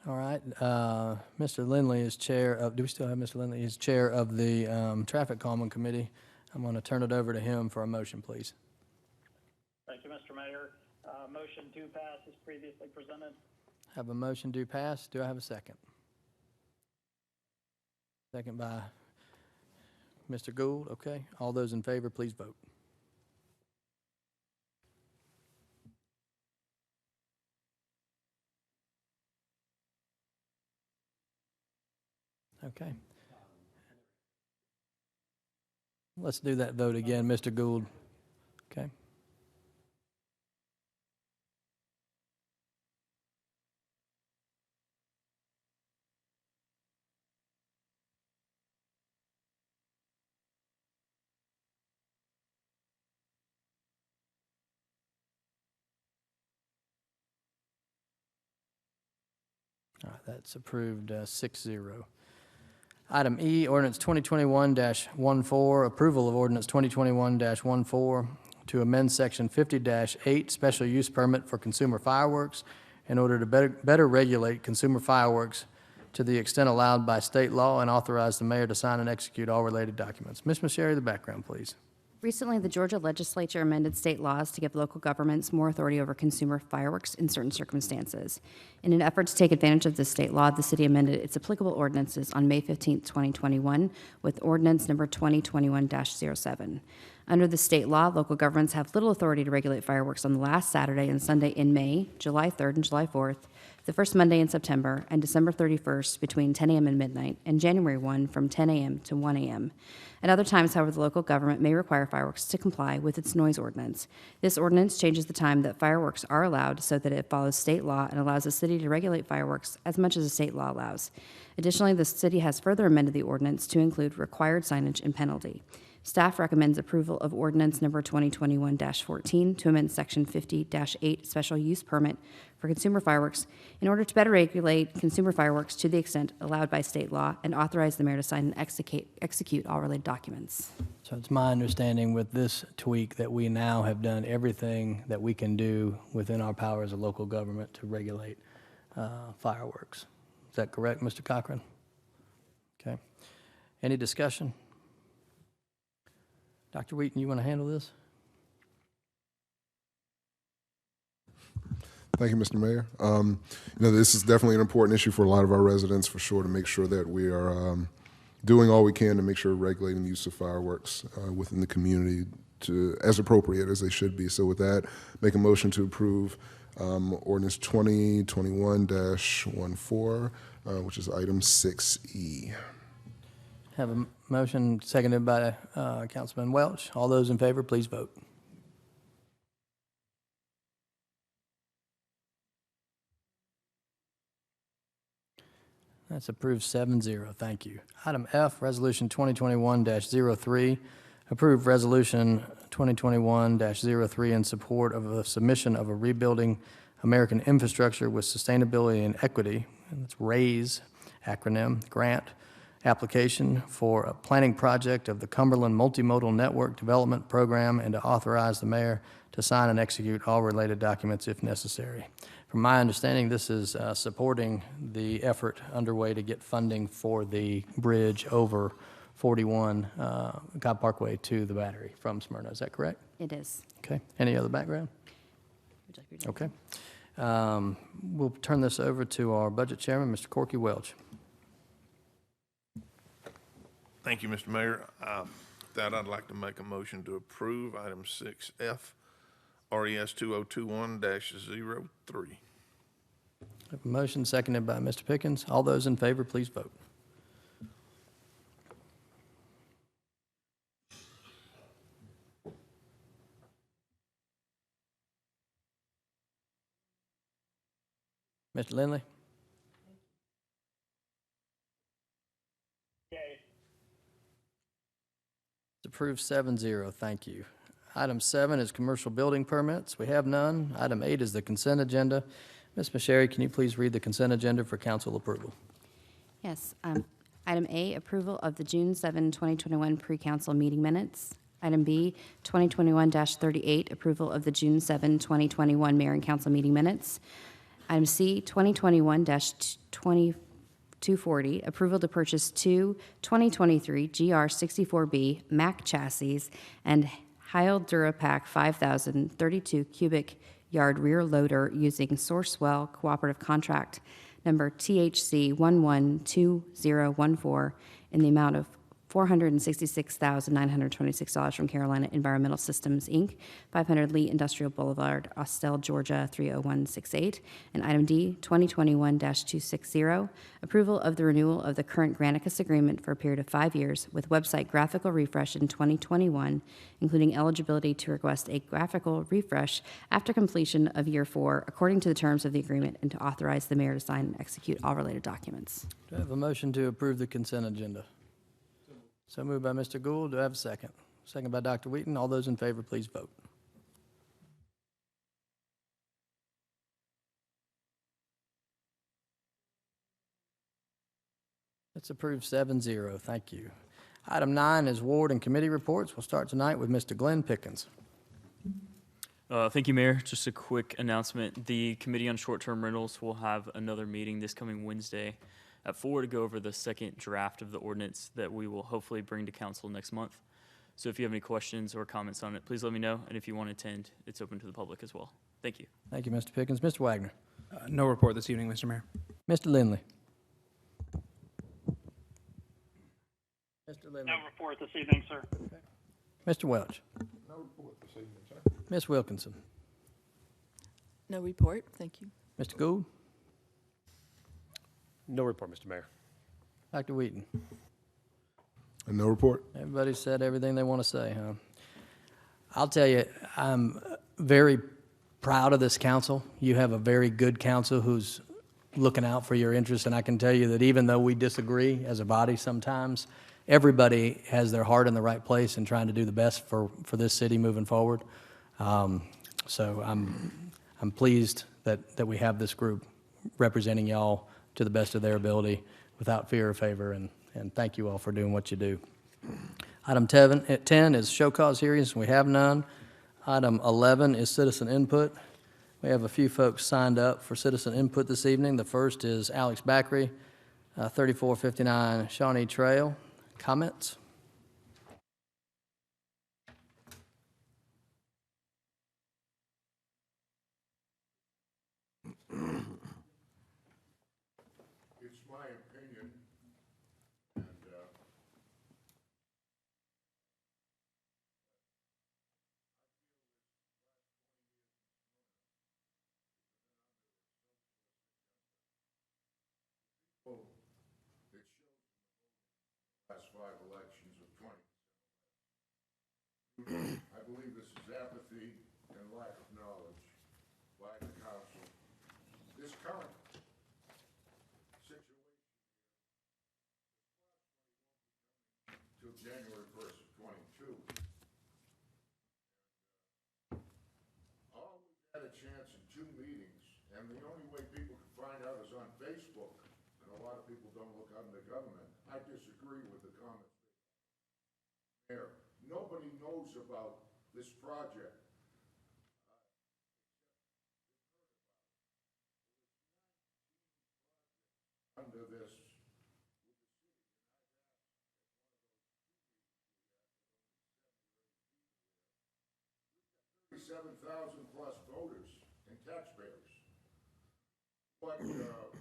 All right. Mr. Lindley is chair of, do we still have Mr. Lindley? He's chair of the Traffic Calming Committee. I'm going to turn it over to him for a motion, please. Thank you, Mr. Mayor. Motion to pass is previously presented. Have a motion to pass. Do I have a second? Second by Mr. Gould. Okay. All those in favor, please vote. Okay. Let's do that vote again, Mr. Gould. Okay. All right, that's approved 6-0. Item E, ordinance 2021-14, approval of ordinance 2021-14 to amend section 50-8, special use permit for consumer fireworks in order to better regulate consumer fireworks to the extent allowed by state law and authorize the mayor to sign and execute all related documents. Ms. Masheri, the background, please. Recently, the Georgia legislature amended state laws to give local governments more authority over consumer fireworks in certain circumstances. In an effort to take advantage of this state law, the city amended its applicable ordinances on May 15, 2021, with ordinance number 2021-07. Under the state law, local governments have little authority to regulate fireworks on the last Saturday and Sunday in May, July 3rd and July 4th, the first Monday in September, and December 31st between 10 a.m. and midnight, and January 1 from 10 a.m. to 1 a.m. At other times, however, the local government may require fireworks to comply with its noise ordinance. This ordinance changes the time that fireworks are allowed so that it follows state law and allows the city to regulate fireworks as much as the state law allows. Additionally, the city has further amended the ordinance to include required signage and penalty. Staff recommends approval of ordinance number 2021-14 to amend section 50-8 special use permit for consumer fireworks in order to better regulate consumer fireworks to the extent allowed by state law and authorize the mayor to sign and execute all related documents. So it's my understanding with this tweak that we now have done everything that we can do within our power as a local government to regulate fireworks. Is that correct, Mr. Cochran? Okay. Any discussion? Dr. Wheaton, you want to handle this? Thank you, Mr. Mayor. This is definitely an important issue for a lot of our residents, for sure, to make sure that we are doing all we can to make sure regulating the use of fireworks within the community as appropriate as they should be. So with that, make a motion to approve ordinance 2021-14, which is item 6E. Have a motion seconded by Councilman Welch. All those in favor, please vote. That's approved 7-0. Thank you. Item F, Resolution 2021-03, approve Resolution 2021-03 in support of the submission of a Rebuilding American Infrastructure with Sustainability and Equity, and it's RAISE acronym, grant application for a planning project of the Cumberland Multimodal Network Development Program and to authorize the mayor to sign and execute all related documents if necessary. From my understanding, this is supporting the effort underway to get funding for the bridge over 41 Cobb Parkway to the Battery from Smyrna. Is that correct? It is. Okay. Any other background? Would you like me to- Okay. We'll turn this over to our budget chairman, Mr. Corky Welch. Thank you, Mr. Mayor. With that, I'd like to make a motion to approve item 6F, RES 2021-03. Have a motion seconded by Mr. Pickens. All those in favor, please vote. Mr. Lindley? It's approved 7-0. Thank you. Item 7 is commercial building permits. We have none. Item 8 is the consent agenda. Ms. Masheri, can you please read the consent agenda for council approval? Yes. Item A, approval of the June 7, 2021 pre-council meeting minutes. Item B, 2021-38, approval of the June 7, 2021 mayor and council meeting minutes. Item C, 2021-240, approval to purchase two 2023 GR64B Mack chassis and Heil Durapack 5000 32 cubic yard rear loader using Sourcewell Cooperative Contract number THC 112014 in the amount of $466,926 from Carolina Environmental Systems, Inc., 500 Lee Industrial Boulevard, Austell, Georgia, 30168. And item D, 2021-260, approval of the renewal of the current Granicus agreement for a period of 5 years with website graphical refresh in 2021, including eligibility to request a graphical refresh after completion of year 4, according to the terms of the agreement, and to authorize the mayor to sign and execute all related documents. Do I have a motion to approve the consent agenda? So moved by Mr. Gould. Do I have a second? Second by Dr. Wheaton. All those in favor, please vote. That's approved 7-0. Thank you. Item 9 is ward and committee reports. We'll start tonight with Mr. Glenn Pickens. Thank you, Mayor. Just a quick announcement. The Committee on Short-Term Rentals will have another meeting this coming Wednesday at 4 to go over the second draft of the ordinance that we will hopefully bring to council next month. So if you have any questions or comments on it, please let me know. And if you want to attend, it's open to the public as well. Thank you. Thank you, Mr. Pickens. Mr. Wagner. No report this evening, Mr. Mayor. Mr. Lindley. Mr. Lindley. No report this evening, sir. Mr. Welch. No report this evening, sir. Ms. Wilkinson. No report, thank you. Mr. Gould. No report, Mr. Mayor. Dr. Wheaton. And no report. Everybody said everything they want to say, huh? I'll tell you, I'm very proud of this council. You have a very good council who's looking out for your interests, and I can tell you that even though we disagree as a body sometimes, everybody has their heart in the right place and trying to do the best for this city moving forward. So I'm pleased that we have this group representing y'all to the best of their ability without fear or favor, and thank you all for doing what you do. Item 10 is show cause hearings. We have none. Item 11 is citizen input. We have a few folks signed up for citizen input this evening. The first is Alex Backery, 3459 Shawnee Trail. Comments? It's my opinion, and last 5 elections of 20. I believe this is apathy and lack of knowledge by the council. This current situation till January 1st of 22. All we had a chance in 2 meetings, and the only way people can find out is on Facebook, and a lot of people don't look out in the government. I disagree with the comments. Mayor, nobody knows about this project. Under this, 37,000 plus voters and taxpayers. what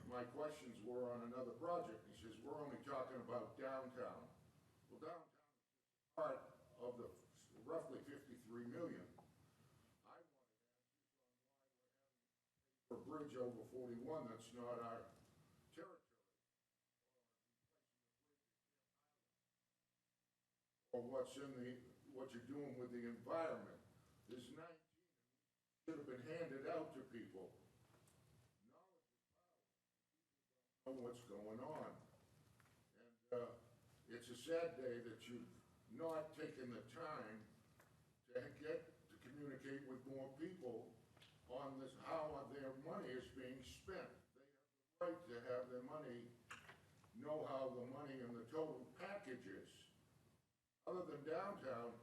my questions were on another project. He says, we're only talking about downtown. Well, downtown is part of the roughly 53 million. I want to a bridge over 41 that's not our territory. Or what you're doing with the environment. There's 19 should have been handed out to people. Knowledge is power. Know what's going on. And it's a sad day that you've not taken the time to get to communicate with more people on this, how their money is being spent. They have the right to have their money, know how the money and the total package is. Other than downtown,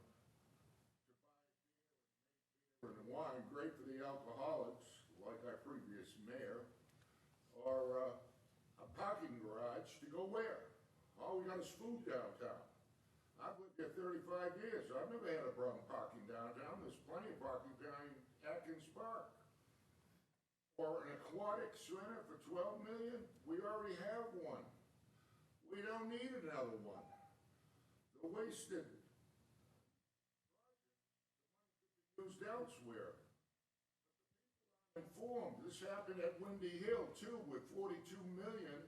to buy beer and wine, great for the alcoholics, like our previous mayor, or a parking garage to go where? All we got is food downtown. I've lived here 35 years. I've never had a problem parking downtown. There's plenty of parking behind Atkins Park. Or an aquatic center for $12 million? We already have one. We don't need another one. The wasted used elsewhere. Informed. This happened at Windy Hill too, with 42 million.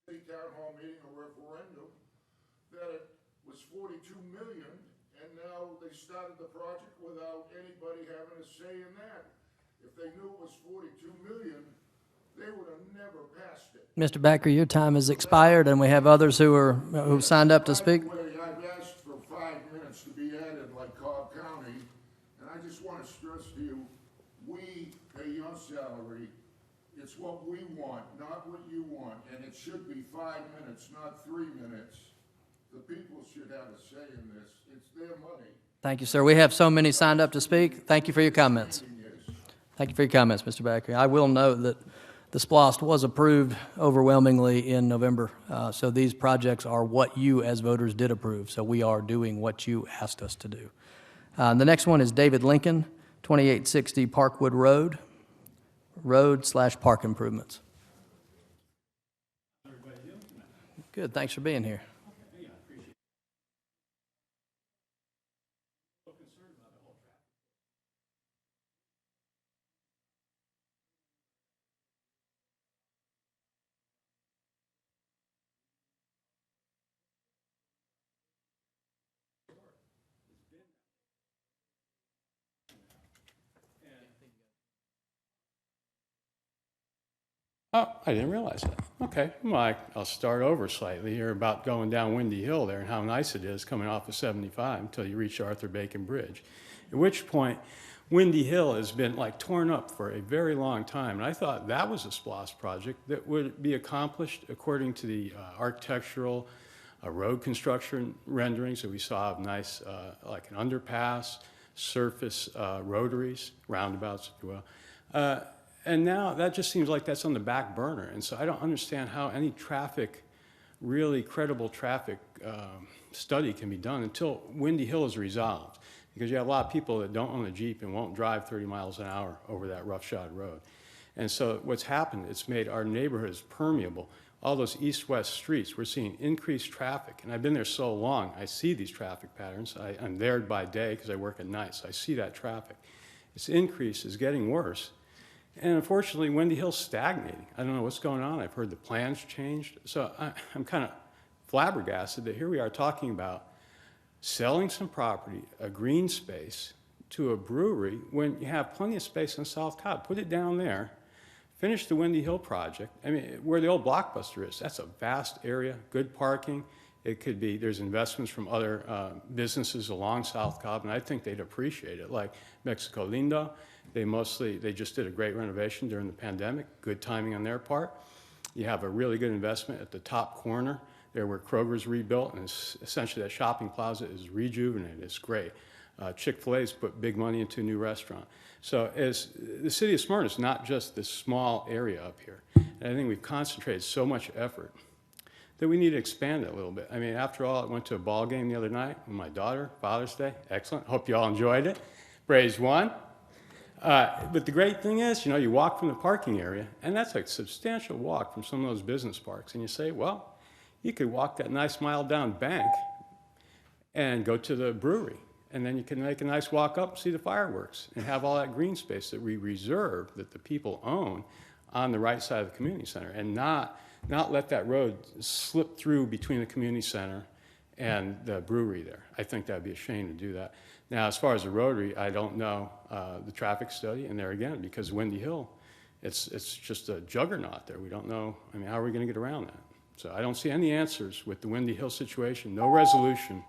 City town hall meeting, a referendum, that it was 42 million, and now they started the project without anybody having a say in that. If they knew it was 42 million, they would have never passed it. Mr. Backer, your time has expired, and we have others who signed up to speak. By the way, I've asked for 5 minutes to be added like Cobb County, and I just want to stress to you, we pay your salary. It's what we want, not what you want, and it should be 5 minutes, not 3 minutes. The people should have a say in this. It's their money. Thank you, sir. We have so many signed up to speak. Thank you for your comments. Thank you for your comments, Mr. Backer. I will note that the SPLOST was approved overwhelmingly in November, so these projects are what you as voters did approve, so we are doing what you asked us to do. The next one is David Lincoln, 2860 Parkwood Road/park improvements. Good, thanks for being here. Oh, I didn't realize that. Okay, well, I'll start over slightly here about going down Windy Hill there and how nice it is coming off of 75 until you reach Arthur Bacon Bridge. At which point, Windy Hill has been like torn up for a very long time. And I thought that was a SPLOST project that would be accomplished according to the architectural road construction renderings that we saw of nice, like an underpass, surface rotaries, roundabouts, if you will. And now that just seems like that's on the back burner. And so I don't understand how any traffic, really credible traffic study can be done until Windy Hill is resolved. Because you have a lot of people that don't own a Jeep and won't drive 30 miles an hour over that roughshod road. And so what's happened, it's made our neighborhoods permeable. All those east-west streets, we're seeing increased traffic. And I've been there so long, I see these traffic patterns. I'm there by day because I work at night, so I see that traffic. Its increase is getting worse. And unfortunately, Windy Hill's stagnating. I don't know what's going on. I've heard the plans changed. So I'm kind of flabbergasted that here we are talking about selling some property, a green space, to a brewery when you have plenty of space in South Cobb. Put it down there. Finish the Windy Hill project. I mean, where the old Blockbuster is, that's a vast area, good parking. It could be, there's investments from other businesses along South Cobb, and I think they'd appreciate it, like Mexico Lindo. They just did a great renovation during the pandemic, good timing on their part. You have a really good investment at the top corner there where Kroger's rebuilt, and essentially that shopping plaza is rejuvenated. It's great. Chick-fil-A's put big money into a new restaurant. So as the city of Smyrna is not just this small area up here. And I think we've concentrated so much effort that we need to expand it a little bit. I mean, after all, I went to a ball game the other night with my daughter, Father's Day. Excellent. Hope you all enjoyed it. Braves won. But the great thing is, you know, you walk from the parking area, and that's a substantial walk from some of those business parks. And you say, well, you could walk that nice mile down bank and go to the brewery. And then you can make a nice walk up, see the fireworks, and have all that green space that we reserve, that the people own, on the right side of the community center, and not let that road slip through between the community center and the brewery there. I think that'd be a shame to do that. Now, as far as the Rotary, I don't know the traffic study, and there again, because Windy Hill, it's just a juggernaut there. We don't know, I mean, how are we gonna get around that? So I don't see any answers with the Windy Hill situation, no resolution,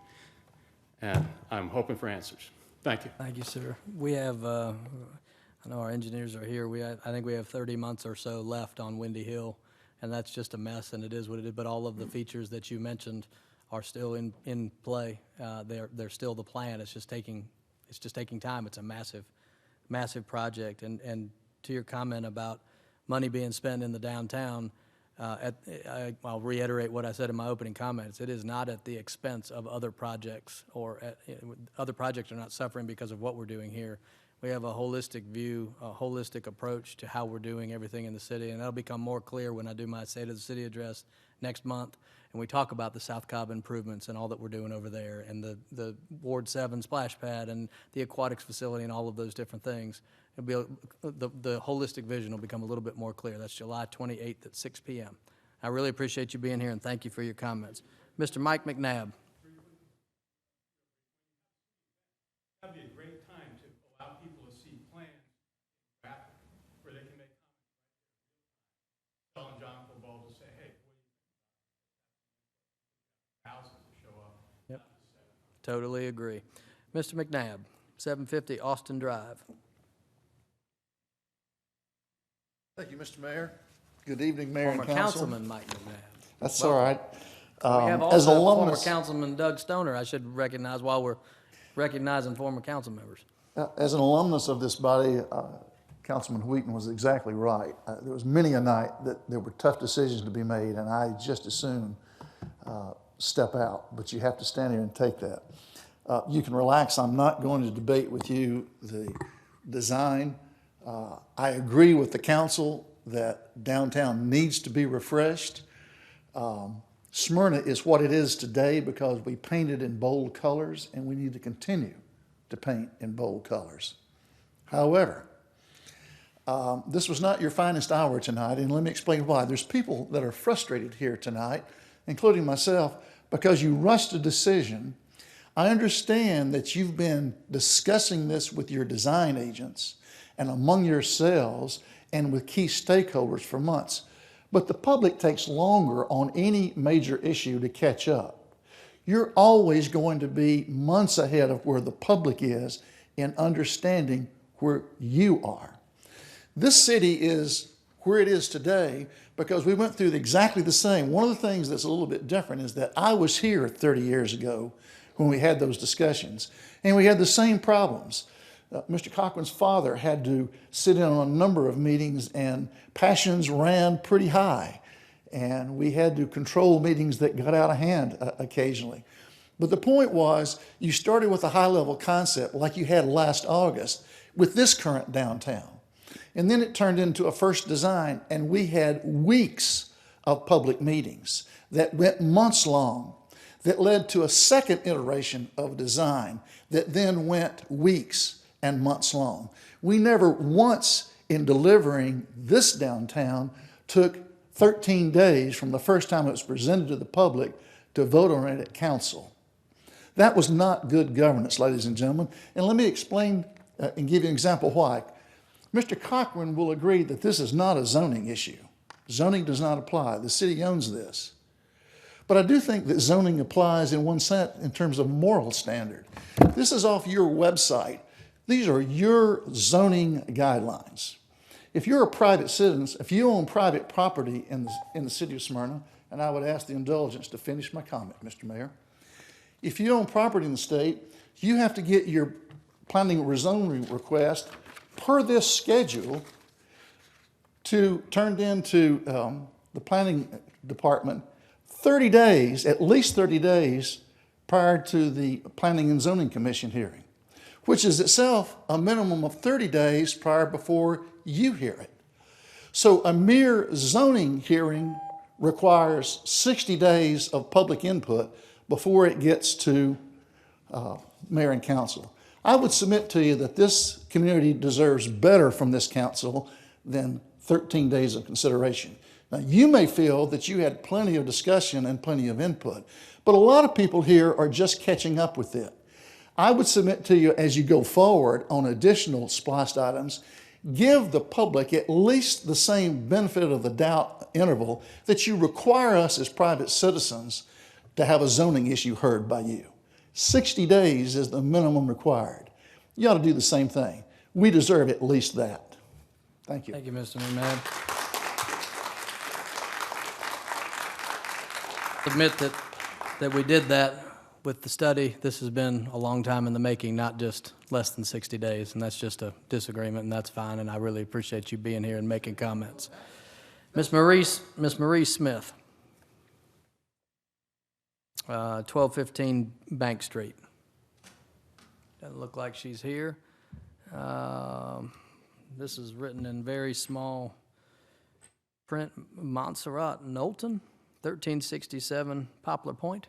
and I'm hoping for answers. Thank you. Thank you, sir. We have, I know our engineers are here. I think we have 30 months or so left on Windy Hill, and that's just a mess, and it is what it is. But all of the features that you mentioned are still in play. They're still the plan. It's just taking time. It's a massive project. And to your comment about money being spent in the downtown, I'll reiterate what I said in my opening comments. It is not at the expense of other projects, or other projects are not suffering because of what we're doing here. We have a holistic view, a holistic approach to how we're doing everything in the city, and that'll become more clear when I do my State of the City address next month, and we talk about the South Cobb improvements and all that we're doing over there, and the Ward 7 splash pad and the aquatics facility and all of those different things. It'll be the holistic vision will become a little bit more clear. That's July 28th at 6 p.m. I really appreciate you being here, and thank you for your comments. Mr. Mike McNabb. That'd be a great time to allow people to see plans where they can make comments. Telling John Football to say, hey, what do you think about houses to show up? Yep. Totally agree. Mr. McNabb, 750 Austin Drive. Thank you, Mr. Mayor. Good evening, Mayor and Former Council. Councilman Mike McNabb. That's all right. We have As also former alumnus, Councilman Doug Stoner, I should recognize while we're recognizing former council members. as an alumnus of this body, Councilman Wheaton was exactly right. There was many a night that there were tough decisions to be made, and I just as soon step out, but you have to stand here and take that. You can relax. I'm not going to debate with you the design. I agree with the council that downtown needs to be refreshed. Smyrna is what it is today because we painted in bold colors, and we need to continue to paint in bold colors. However, this was not your finest hour tonight, and let me explain why. There's people that are frustrated here tonight, including myself, because you rushed a decision. I understand that you've been discussing this with your design agents and among yourselves and with key stakeholders for months. But the public takes longer on any major issue to catch up. You're always going to be months ahead of where the public is in understanding where you are. This city is where it is today because we went through exactly the same. One of the things that's a little bit different is that I was here 30 years ago when we had those discussions, and we had the same problems. Mr. Cochran's father had to sit in on a number of meetings, and passions ran pretty high, and we had to control meetings that got out of hand occasionally. But the point was, you started with a high-level concept like you had last August with this current downtown. And then it turned into a first design, and we had weeks of public meetings that went months long, that led to a second iteration of design that then went weeks and months long. We never once, in delivering this downtown, took 13 days from the first time it was presented to the public to vote on it at council. That was not good governance, ladies and gentlemen. And let me explain and give you an example why. Mr. Cochran will agree that this is not a zoning issue. Zoning does not apply. The city owns this. But I do think that zoning applies in one sense in terms of moral standard. This is off your website. These are your zoning guidelines. If you're a private citizen, if you own private property in the city of Smyrna, and I would ask the indulgence to finish my comment, Mr. Mayor. If you own property in the state, you have to get your planning rezoning request per this schedule turned into the planning department 30 days, at least 30 days prior to the Planning and Zoning Commission hearing, which is itself a minimum of 30 days prior before you hear it. So a mere zoning hearing requires 60 days of public input before it gets to mayor and council. I would submit to you that this community deserves better from this council than 13 days of consideration. Now, you may feel that you had plenty of discussion and plenty of input, but a lot of people here are just catching up with it. I would submit to you as you go forward on additional spliced items, give the public at least the same benefit of the doubt interval that you require us as private citizens to have a zoning issue heard by you. 60 days is the minimum required. You ought to do the same thing. We deserve at least that. Thank you. Thank you, Mr. McMahon. Admit that we did that with the study. This has been a long time in the making, not just less than 60 days, and that's just a disagreement, and that's fine, and I really appreciate you being here and making comments. Miss Marie Smith, 1215 Bank Street. Doesn't look like she's here. This is written in very small print. Montserrat Knowlton, 1367 Poplar Point.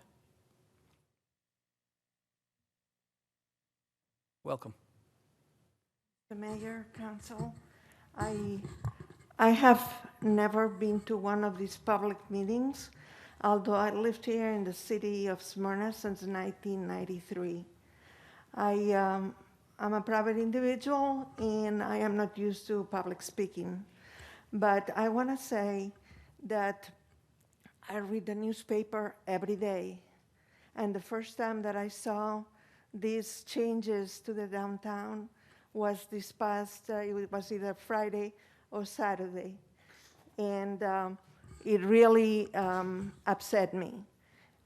Welcome. The Mayor, Council, I have never been to one of these public meetings, although I lived here in the city of Smyrna since 1993. I'm a private individual and I am not used to public speaking, but I want to say that I read the newspaper every day, and the first time that I saw these changes to the downtown was this past, it was either Friday or Saturday. And it really upset me.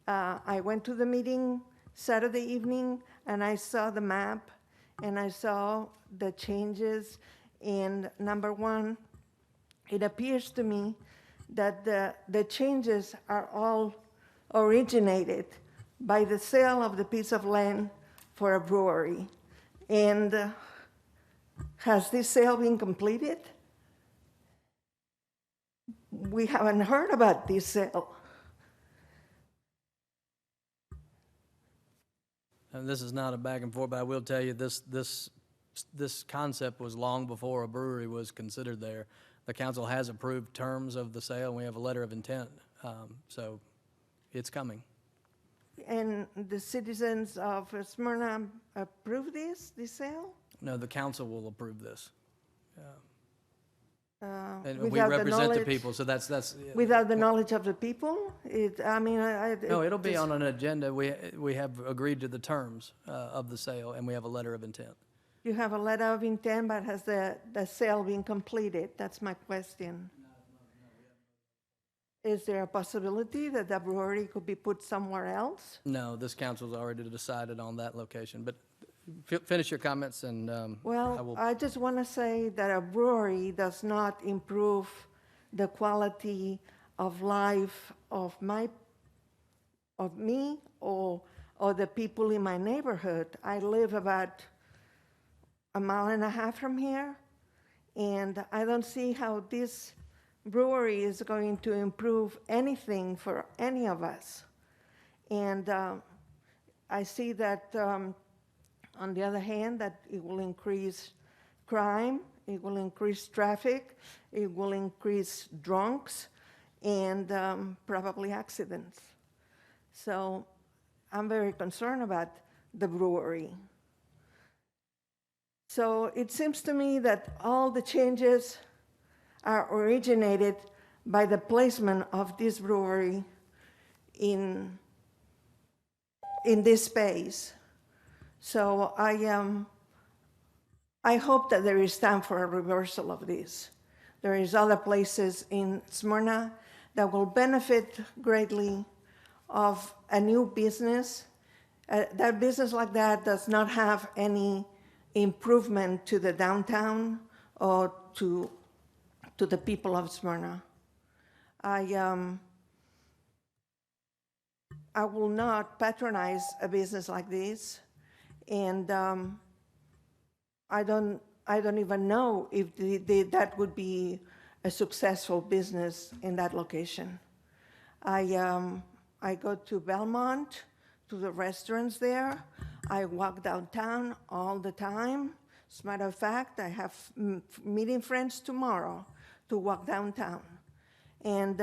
I went to the meeting Saturday evening and I saw the map and I saw the changes. And number one, it appears to me that the changes are all originated by the sale of the piece of land for a brewery. And has this sale been completed? We haven't heard about this sale. And this is not a back and forth, but I will tell you this concept was long before a brewery was considered there. The council has approved terms of the sale, and we have a letter of intent, so it's coming. And the citizens of Smyrna approve this sale? No, the council will approve this. And we Without the represent the knowledge- people, so that's. Without the knowledge of the people? No, it'll be on an agenda. We have agreed to the terms of the sale, and we have a letter of intent. You have a letter of intent, but has the sale been completed? That's my question. Is there a possibility that the brewery could be put somewhere else? No, this council's already decided on that location, but finish your comments and I Well, will. I just want to say that a brewery does not improve the quality of life of me or the people in my neighborhood. I live about a mile and a half from here, and I don't see how this brewery is going to improve anything for any of us. And I see that, on the other hand, that it will increase crime, it will increase traffic, it will increase drunks, and probably accidents. So I'm very concerned about the brewery. So it seems to me that all the changes are originated by the placement of this brewery in this space. So I hope that there is time for a reversal of this. There is other places in Smyrna that will benefit greatly of a new business. That business like that does not have any improvement to the downtown or to the people of Smyrna. I will not patronize a business like this, and I don't even know if that would be a successful business in that location. I go to Belmont, to the restaurants there. I walk downtown all the time. As a matter of fact, I have meeting friends tomorrow to walk downtown. And,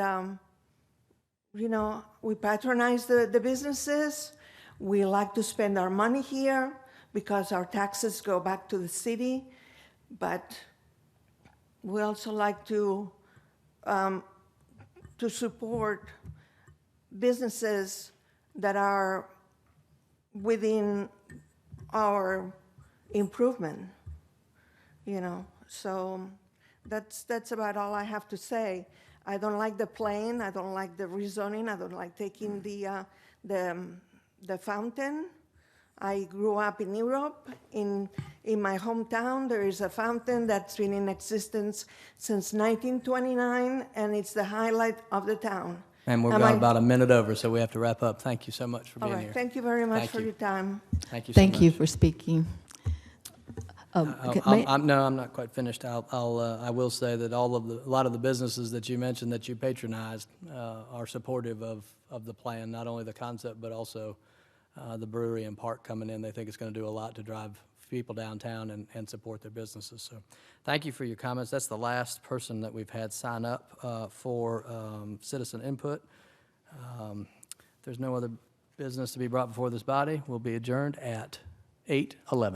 you know, we patronize the businesses. We like to spend our money here because our taxes go back to the city. But we also like to support businesses that are within our improvement, you know. So that's about all I have to say. I don't like the plane. I don't like the rezoning. I don't like taking the fountain. I grew up in Europe. In my hometown, there is a fountain that's been in existence since 1929, and it's the highlight of the town. And we're about a minute over, so we have to wrap up. Thank you so much for being All right, here. thank you very much Thank for you. your time. Thank you so much. Thank you for speaking. No, I'm not quite finished. I will say that a lot of the businesses that you mentioned that you patronized are supportive of the plan, not only the concept, but also the brewery and park coming in. They think it's going to do a lot to drive people downtown and support their businesses. So thank you for your comments. That's the last person that we've had sign up for citizen input. If there's no other business to be brought before this body, we'll be adjourned at 8:11.